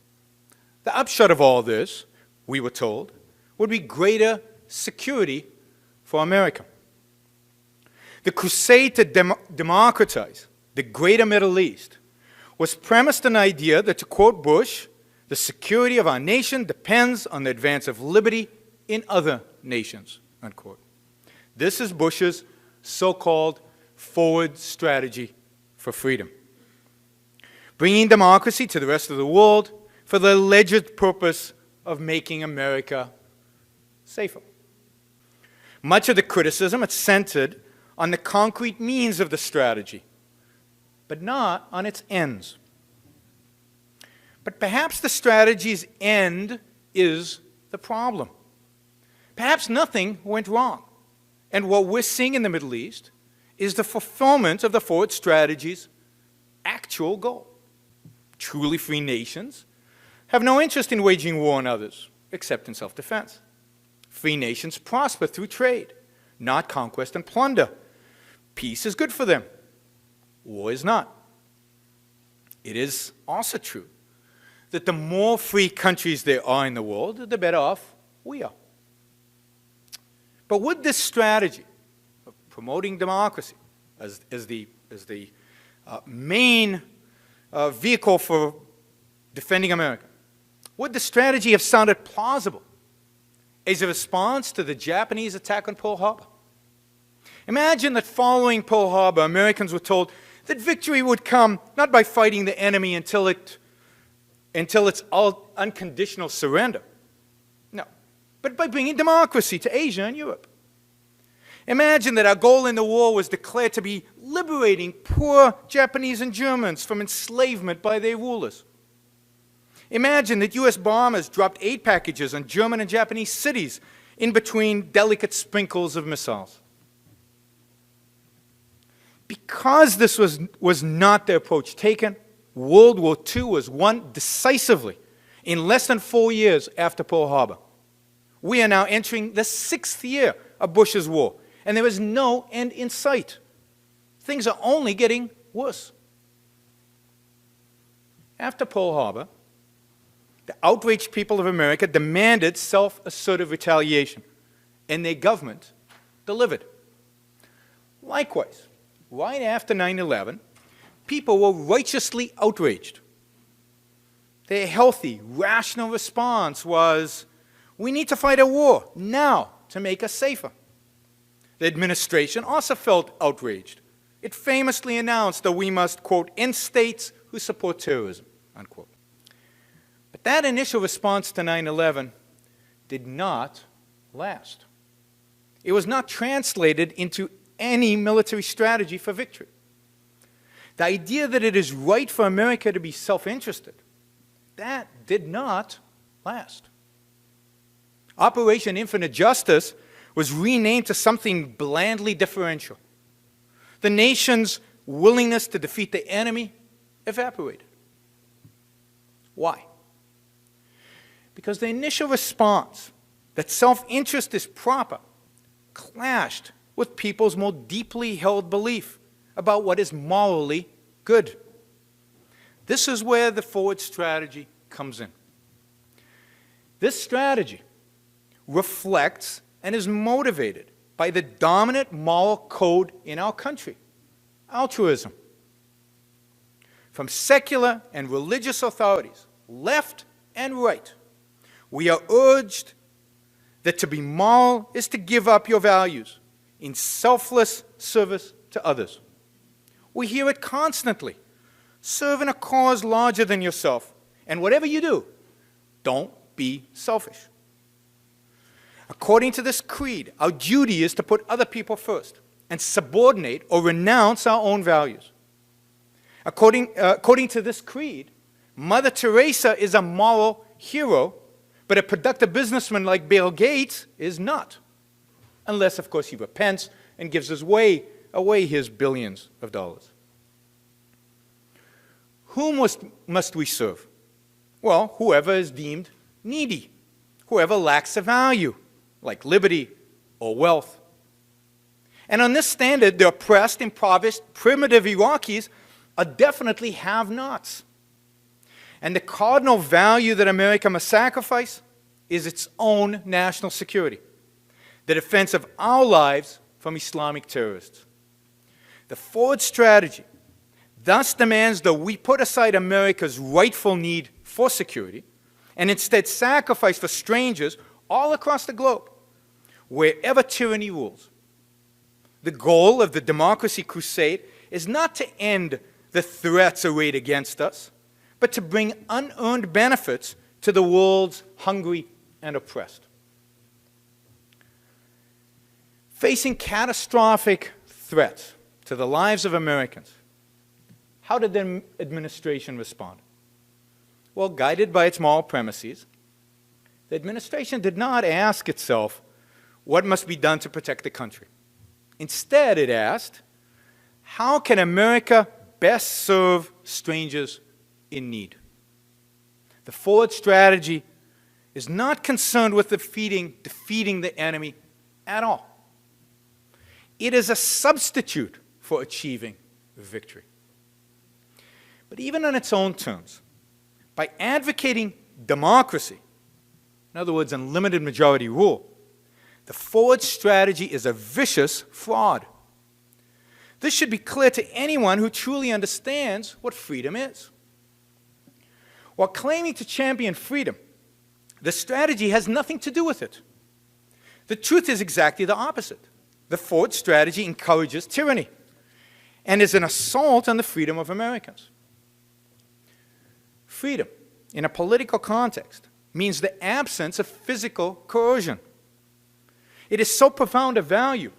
The upshot of all this, we were told, would be greater security for America. The crusade to democratize the greater Middle East was premised on the idea that, to quote Bush, the security of our nation depends on the advance of liberty in other nations, unquote. This is Bush's so-called forward strategy for freedom, bringing democracy to the rest of the world for the alleged purpose of making America safer. Much of the criticism is centered on the concrete means of the strategy, but not on its ends. But perhaps the strategy's end is the problem. Perhaps nothing went wrong, and what we're seeing in the Middle East is the fulfillment of the forward strategy's actual goal. Truly free nations have no interest in waging war on others, except in self-defense. Free nations prosper through trade, not conquest and plunder. Peace is good for them. War is not. It is also true that the more free countries there are in the world, the better off we are. But would this strategy of promoting democracy as the main vehicle for defending America, would the strategy have sounded plausible as a response to the Japanese attack on Pearl Harbor? Imagine that following Pearl Harbor, Americans were told that victory would come not by fighting the enemy until its unconditional surrender. No, but by bringing democracy to Asia and Europe. Imagine that our goal in the war was declared to be liberating poor Japanese and Germans from enslavement by their rulers. Imagine that U.S. bombers dropped aid packages on German and Japanese cities in between delicate sprinkles of missiles. Because this was not the approach taken, World War II was won decisively in less than 4 years after Pearl Harbor. We are now entering the 6th year of Bush's war, and there is no end in sight. Things are only getting worse. After Pearl Harbor, the outraged people of America demanded self-assertive retaliation, and their government delivered. Likewise, right after 9/11, people were righteously outraged. Their healthy, rational response was, we need to fight a war now to make us safer. The administration also felt outraged. It famously announced that we must, quote, end states who support terrorism, unquote. But that initial response to 9/11 did not last. It was not translated into any military strategy for victory. The idea that it is right for America to be self-interested, that did not last. Operation Infinite Justice was renamed to something blandly differential. The nation's willingness to defeat the enemy evaporated. Why? Because the initial response that self-interest is proper clashed with people's more deeply held belief about what is morally good. This is where the forward strategy comes in. This strategy reflects and is motivated by the dominant moral code in our country, altruism. From secular and religious authorities, left and right, we are urged that to be moral is to give up your values in selfless service to others. We hear it constantly. Serve in a cause larger than yourself, and whatever you do, don't be selfish. According to this creed, our duty is to put other people first and subordinate or renounce our own values. According to this creed, Mother Teresa is a moral hero, but a productive businessman like Bill Gates is not. Unless, of course, he repents and gives away his billions of dollars. Whom must we serve? Well, whoever is deemed needy, whoever lacks a value, like liberty or wealth. And on this standard, the oppressed, impoverished, primitive Iraqis are definitely have-nots. And the cardinal value that America must sacrifice is its own national security, the defense of our lives from Islamic terrorists. The forward strategy thus demands that we put aside America's rightful need for security and instead sacrifice for strangers all across the globe, wherever tyranny rules. The goal of the democracy crusade is not to end the threats arrayed against us, but to bring unearned benefits to the world's hungry and oppressed. Facing catastrophic threats to the lives of Americans, how did the administration respond? Well, guided by its moral premises, the administration did not ask itself what must be done to protect the country. Instead, it asked, how can America best serve strangers in need? The forward strategy is not concerned with defeating the enemy at all. It is a substitute for achieving victory. But even on its own terms, by advocating democracy, in other words, unlimited majority rule, the forward strategy is a vicious fraud. This should be clear to anyone who truly understands what freedom is. While claiming to champion freedom, the strategy has nothing to do with it. The truth is exactly the opposite. The Ford strategy encourages tyranny and is an assault on the freedom of Americans. Freedom, in a political context, means the absence of physical coercion. It is so profound a value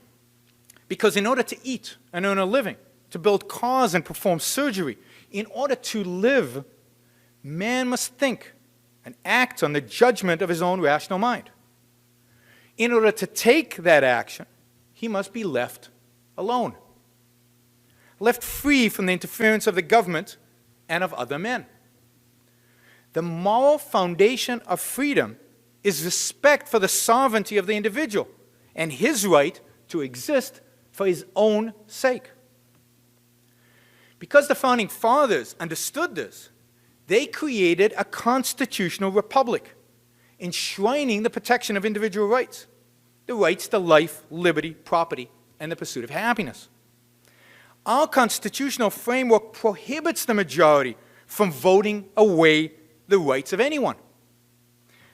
because in order to eat and earn a living, to build cars and perform surgery, in order to live, man must think and act on the judgment of his own rational mind. In order to take that action, he must be left alone, left free from the interference of the government and of other men. The moral foundation of freedom is respect for the sovereignty of the individual and his right to exist for his own sake. Because the Founding Fathers understood this, they created a constitutional republic, enshrining the protection of individual rights, the rights to life, liberty, property, and the pursuit of happiness. Our constitutional framework prohibits the majority from voting away the rights of anyone.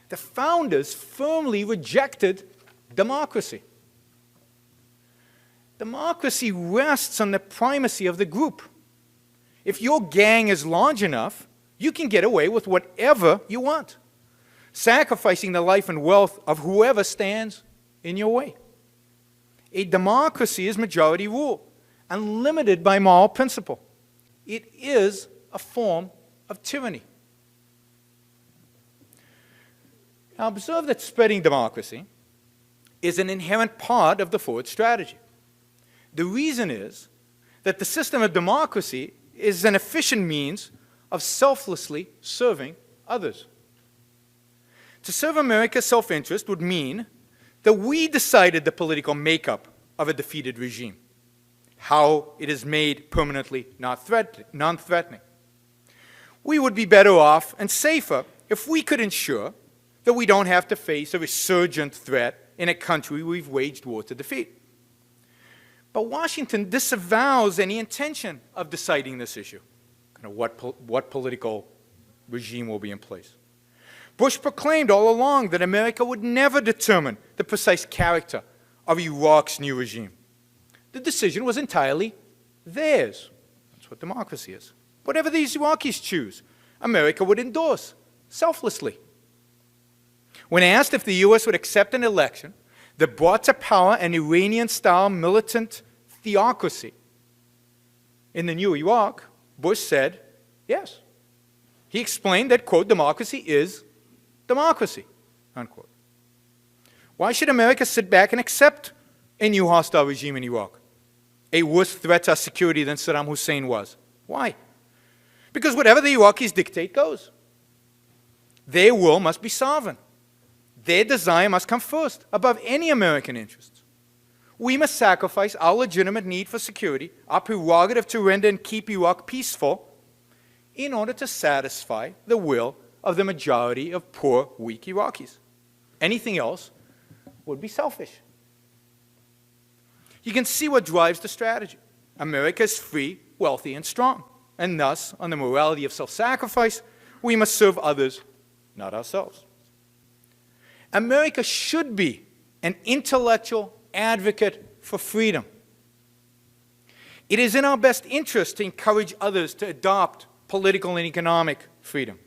The founders firmly rejected democracy. Democracy rests on the primacy of the group. If your gang is large enough, you can get away with whatever you want, sacrificing the life and wealth of whoever stands in your way. A democracy is majority rule, unlimited by moral principle. It is a form of tyranny. Now observe that spreading democracy is an inherent part of the Ford strategy. The reason is that the system of democracy is an efficient means of selflessly serving others. To serve America's self-interest would mean that we decided the political makeup of a defeated regime, how it is made permanently non-threatening. We would be better off and safer if we could ensure that we don't have to face a resurgent threat in a country we've waged war to defeat. But Washington disavows any intention of deciding this issue, what political regime will be in place. Bush proclaimed all along that America would never determine the precise character of Iraq's new regime. The decision was entirely theirs. That's what democracy is. Whatever these Iraqis choose, America would endorse selflessly. When asked if the U.S. would accept an election that brought to power an Iranian-style militant theocracy in the new Iraq, Bush said yes. He explained that, quote, democracy is democracy, unquote. Why should America sit back and accept a new hostile regime in Iraq, a worse threat to our security than Saddam Hussein was? Why? Because whatever the Iraqis dictate goes. Their will must be sovereign. Their desire must come first, above any American interests. We must sacrifice our legitimate need for security, our prerogative to render and keep Iraq peaceful, in order to satisfy the will of the majority of poor, weak Iraqis. Anything else would be selfish. You can see what drives the strategy. America is free, wealthy, and strong. And thus, on the morality of self-sacrifice, we must serve others, not ourselves. America should be an intellectual advocate for freedom. It is in our best interest to encourage others to adopt political and economic freedom.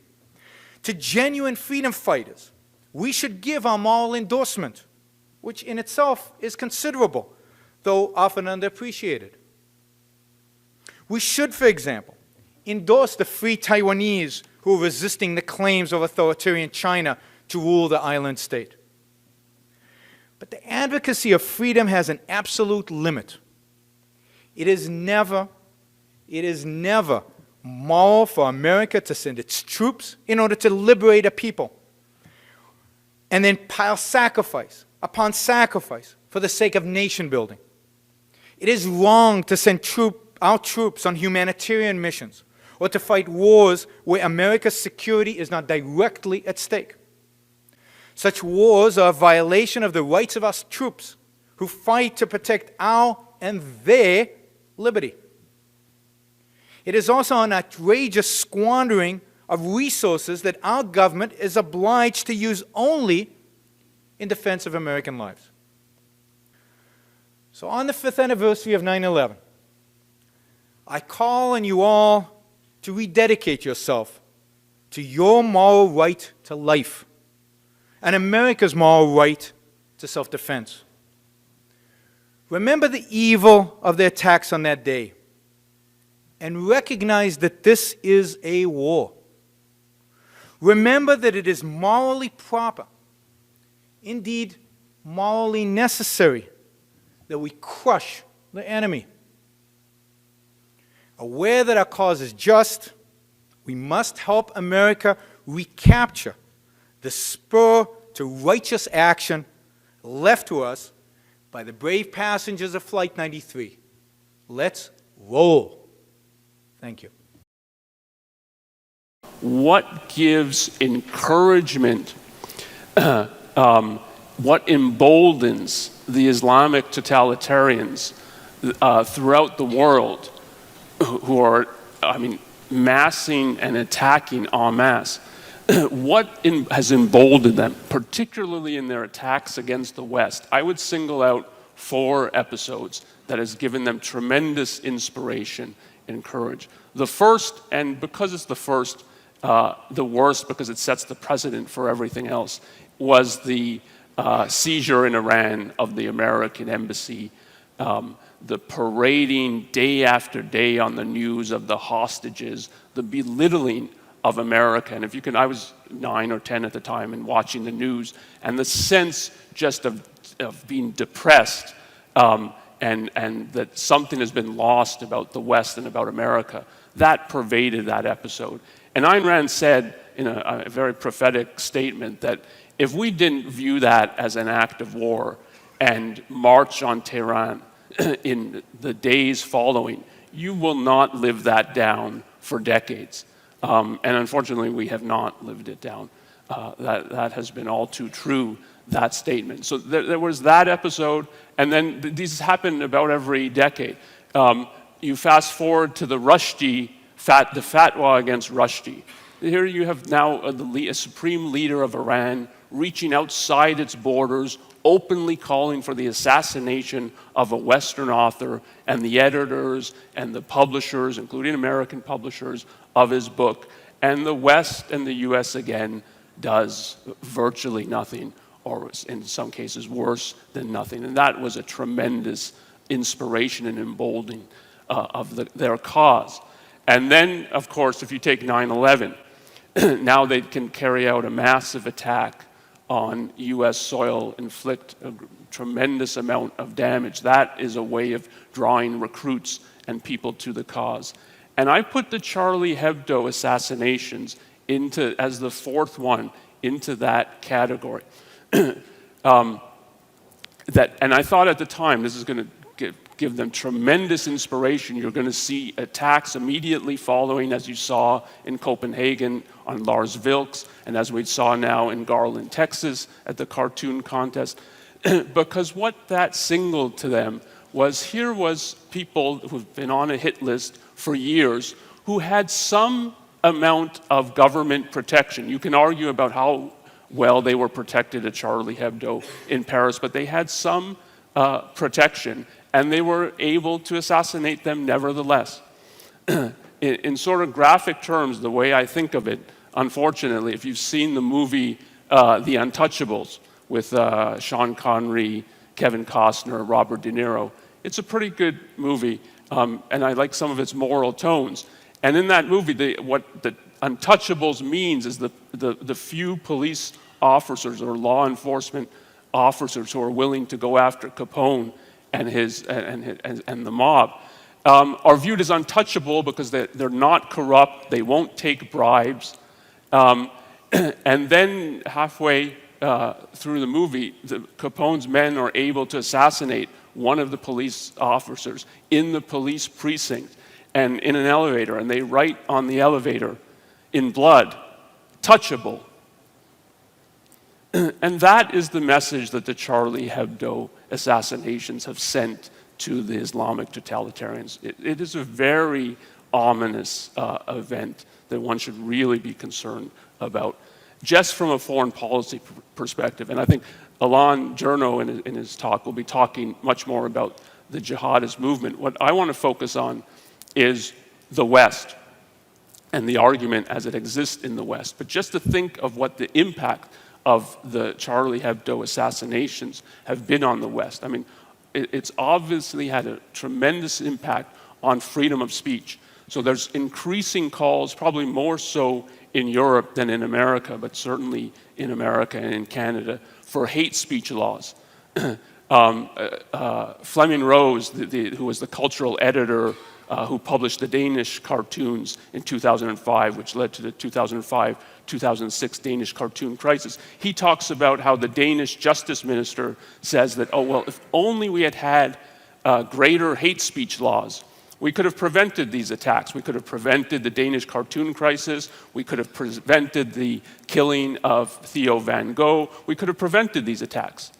To genuine freedom fighters, we should give our moral endorsement, which in itself is considerable, though often underappreciated. We should, for example, endorse the free Taiwanese who are resisting the claims of authoritarian China to rule the island state. But the advocacy of freedom has an absolute limit. It is never moral for America to send its troops in order to liberate a people and then pile sacrifice upon sacrifice for the sake of nation building. It is wrong to send our troops on humanitarian missions or to fight wars where America's security is not directly at stake. Such wars are a violation of the rights of our troops who fight to protect our and their liberty. It is also an outrageous squandering of resources that our government is obliged to use only in defense of American lives. So on the 5th anniversary of 9/11, I call on you all to rededicate yourself to your moral right to life and America's moral right to self-defense. Remember the evil of the attacks on that day and recognize that this is a war. Remember that it is morally proper, indeed morally necessary, that we crush the enemy. Aware that our cause is just, we must help America recapture the spur to righteous action left to us by the brave passengers of Flight 93. Let's roll. Thank you. What gives encouragement, what emboldens the Islamic totalitarians throughout the world who are, massing and attacking en masse? Has emboldened them, particularly in their attacks against the West? I would single out 4 episodes that has given them tremendous inspiration and courage. The first, and because it's the first, the worst because it sets the precedent for everything else, was the seizure in Iran of the American embassy, the parading day after day on the news of the hostages, the belittling of America. And if you can, I was 9 or 10 at the time and watching the news, and the sense just of being depressed and that something has been lost about the West and about America, that pervaded that episode. And Ayn Rand said in a very prophetic statement that if we didn't view that as an act of war and march on Tehran in the days following, you will not live that down for decades. And unfortunately, we have not lived it down. That has been all too true, that statement. So there was that episode, and then these happen about every decade. You fast forward to the Rushdie, the fatwa against Rushdie. Here you have now a supreme leader of Iran reaching outside its borders, openly calling for the assassination of a Western author and the editors and the publishers, including American publishers, of his book. And the West and the US again does virtually nothing, or in some cases worse than nothing. And that was a tremendous inspiration and emboldening of their cause. And then, of course, if you take 9/11, now they can carry out a massive attack on US soil, inflict a tremendous amount of damage. That is a way of drawing recruits and people to the cause. And I put the Charlie Hebdo assassinations as the 4th one into that category. And I thought at the time, this is going to give them tremendous inspiration. You're going to see attacks immediately following, as you saw in Copenhagen on Lars Vilks, and as we saw now in Garland, Texas, at the cartoon contest. Because what that signaled to them was, here was people who've been on a hit list for years who had some amount of government protection. You can argue about how well they were protected at Charlie Hebdo in Paris, but they had some protection, and they were able to assassinate them nevertheless. In sort of graphic terms, the way I think of it, unfortunately, if you've seen the movie The Untouchables with Sean Connery, Kevin Costner, Robert De Niro, it's a pretty good movie, and I like some of its moral tones. And in that movie, what the Untouchables means is the few police officers or law enforcement officers who are willing to go after Capone and the mob are viewed as untouchable because they're not corrupt, they won't take bribes. And then halfway through the movie, Capone's men are able to assassinate one of the police officers in the police precinct and in an elevator, and they write on the elevator in blood, "touchable." And that is the message that the Charlie Hebdo assassinations have sent to the Islamic totalitarians. It is a very ominous event that one should really be concerned about. just from a foreign policy perspective. And I think Elan Journo in his talk will be talking much more about the jihadist movement. What I want to focus on is the West and the argument as it exists in the West. But just to think of what the impact of the Charlie Hebdo assassinations have been on the West. I mean, it's obviously had a tremendous impact on freedom of speech. So there's increasing calls, probably more so in Europe than in America, but certainly in America and in Canada, for hate speech laws. Fleming Rose, who was the cultural editor who published the Danish cartoons in 2005, which led to the 2005-2006 Danish cartoon crisis, he talks about how the Danish justice minister says that, oh, well, if only we had had greater hate speech laws, we could have prevented these attacks. We could have prevented the Danish cartoon crisis. We could have prevented the killing of Theo van Gogh. We could have prevented these attacks.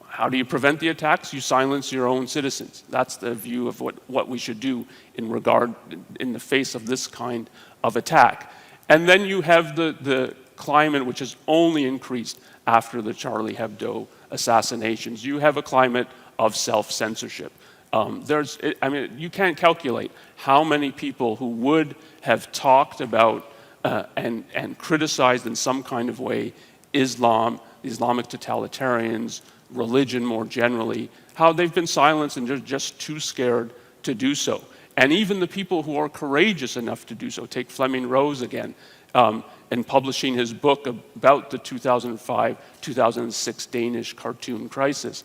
How do you prevent the attacks? You silence your own citizens. That's the view of what we should do in the face of this kind of attack. And then you have the climate which has only increased after the Charlie Hebdo assassinations. You have a climate of self-censorship. You can't calculate how many people who would have talked about and criticized in some kind of way Islam, the Islamic totalitarians, religion more generally, how they've been silenced and they're just too scared to do so. And even the people who are courageous enough to do so, take Fleming Rose again, in publishing his book about the 2005-2006 Danish cartoon crisis.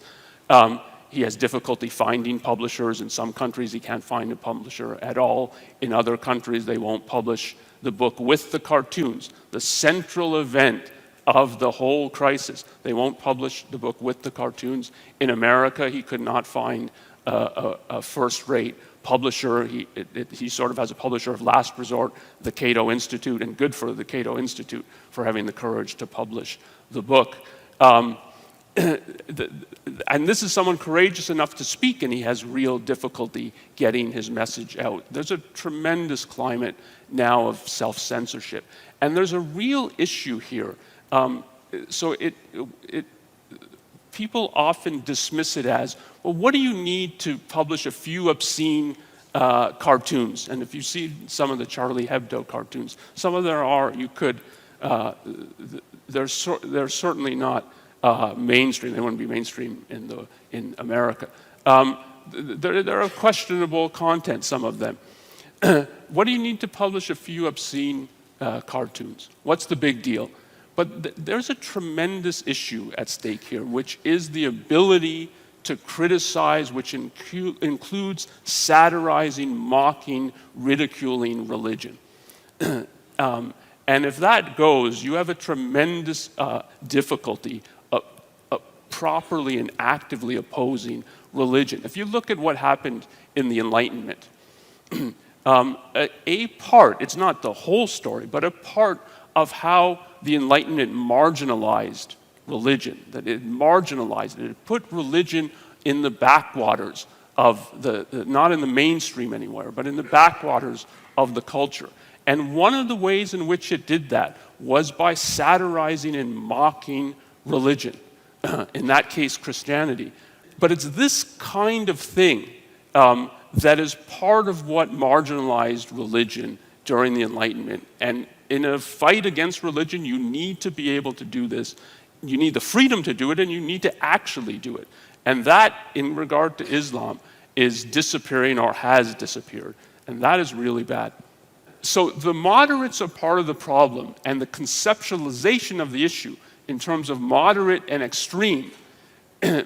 He has difficulty finding publishers. In some countries, he can't find a publisher at all. In other countries, they won't publish the book with the cartoons, the central event of the whole crisis. They won't publish the book with the cartoons. In America, he could not find a first-rate publisher. He sort of has a publisher of last resort, the Cato Institute, and good for the Cato Institute for having the courage to publish the book. And this is someone courageous enough to speak, and he has real difficulty getting his message out. There's a tremendous climate now of self-censorship. And there's a real issue here. People often dismiss it as, well, what do you need to publish a few obscene cartoons? And if you see some of the Charlie Hebdo cartoons, some of there are, you could, they're certainly not mainstream. They wouldn't be mainstream in America. They're of questionable content, some of them. What do you need to publish a few obscene cartoons? What's the big deal? But there's a tremendous issue at stake here, which is the ability to criticize, which includes satirizing, mocking, ridiculing religion. And if that goes, you have a tremendous difficulty properly and actively opposing religion. If you look at what happened in the Enlightenment, a part, it's not the whole story, but a part of how the Enlightenment marginalized religion, that it marginalized it. It put religion in the backwaters of not in the mainstream anywhere, but in the backwaters of the culture. And one of the ways in which it did that was by satirizing and mocking religion, in that case, Christianity. But it's this kind of thing that is part of what marginalized religion during the Enlightenment. And in a fight against religion, you need to be able to do this. You need the freedom to do it, and you need to actually do it. And that, in regard to Islam, is disappearing or has disappeared. And that is really bad. So the moderates are part of the problem, and the conceptualization of the issue in terms of moderate and extreme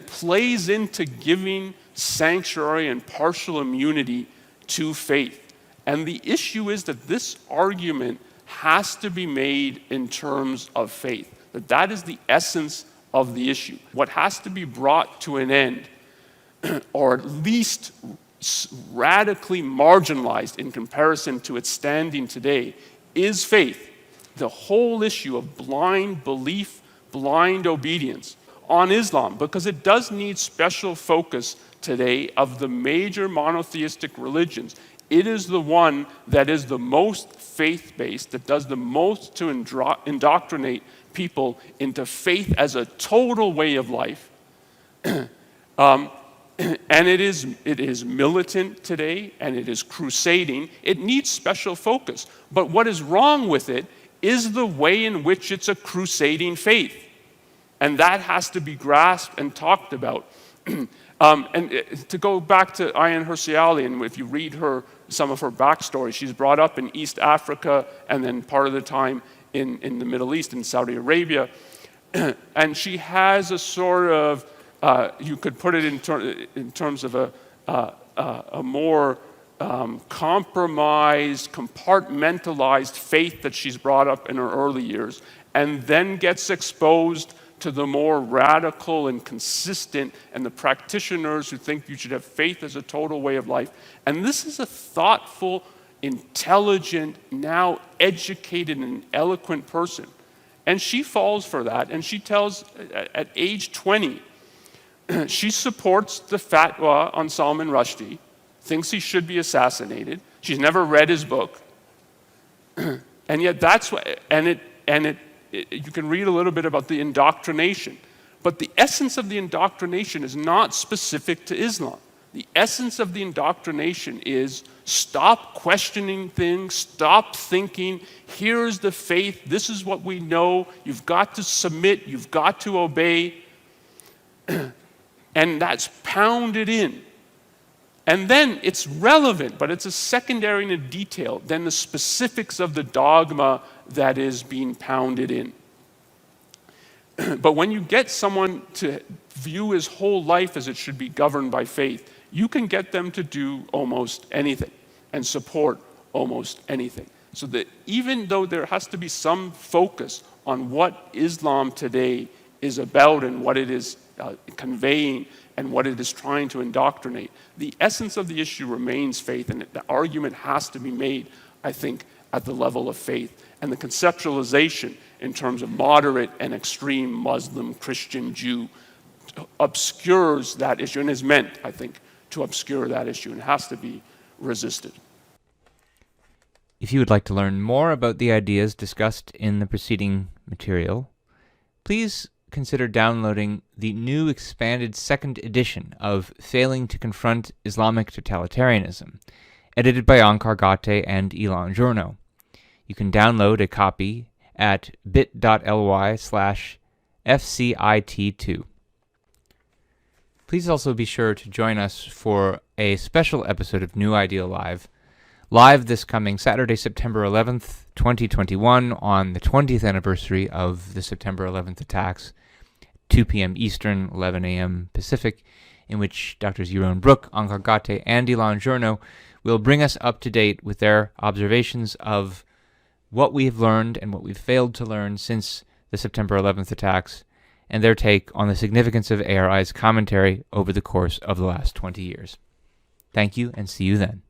plays into giving sanctuary and partial immunity to faith. And the issue is that this argument has to be made in terms of faith. That is the essence of the issue. What has to be brought to an end, or at least radically marginalized in comparison to its standing today, is faith. The whole issue of blind belief, blind obedience on Islam, because it does need special focus today of the major monotheistic religions. It is the one that is the most faith-based, that does the most to indoctrinate people into faith as a total way of life. And it is militant today, and it is crusading. It needs special focus. But what is wrong with it is the way in which it's a crusading faith. And that has to be grasped and talked about. To go back to Ayaan Hirsi Ali, and if you read some of her backstory, she's brought up in East Africa and then part of the time in the Middle East, in Saudi Arabia. And she has a sort of, you could put it in terms of a more compromised, compartmentalized faith that she's brought up in her early years, and then gets exposed to the more radical and consistent and the practitioners who think you should have faith as a total way of life. And this is a thoughtful, intelligent, now educated and eloquent person. And she falls for that, and she tells, at age 20, she supports the fatwa on Salman Rushdie, thinks he should be assassinated. She's never read his book. And yet that's what, you can read a little bit about the indoctrination. But the essence of the indoctrination is not specific to Islam. The essence of the indoctrination is stop questioning things, stop thinking, here's the faith, this is what we know, you've got to submit, you've got to obey. And that's pounded in. And then it's relevant, but it's a secondary and a detail than the specifics of the dogma that is being pounded in. But when you get someone to view his whole life as it should be governed by faith, you can get them to do almost anything and support almost anything. So that even though there has to be some focus on what Islam today is about and what it is conveying and what it is trying to indoctrinate, the essence of the issue remains faith, and the argument has to be made, I think, at the level of faith. And the conceptualization in terms of moderate and extreme Muslim, Christian, Jew obscures that issue and is meant, I think, to obscure that issue and has to be resisted. If you would like to learn more about the ideas discussed in the preceding material, please consider downloading the new expanded second edition of Failing to Confront Islamic Totalitarianism, edited by Onkar, Ghate, and Elan Journo. You can download a copy at bit.ly/FCIT2. Please also be sure to join us for a special episode of New Ideal live this coming Saturday, September 11th, 2021, on the 20th anniversary of the September 11th attacks, 2 p.m. Eastern, 11 a.m. Pacific, in which Drs. Yaron Brook, Onkar, Ghate, and Elan Journo will bring us up to date with their observations of what we've learned and what we've failed to learn since the September 11th attacks, and their take on the significance of ARI's commentary over the course of the last 20 years. Thank you, and see you then.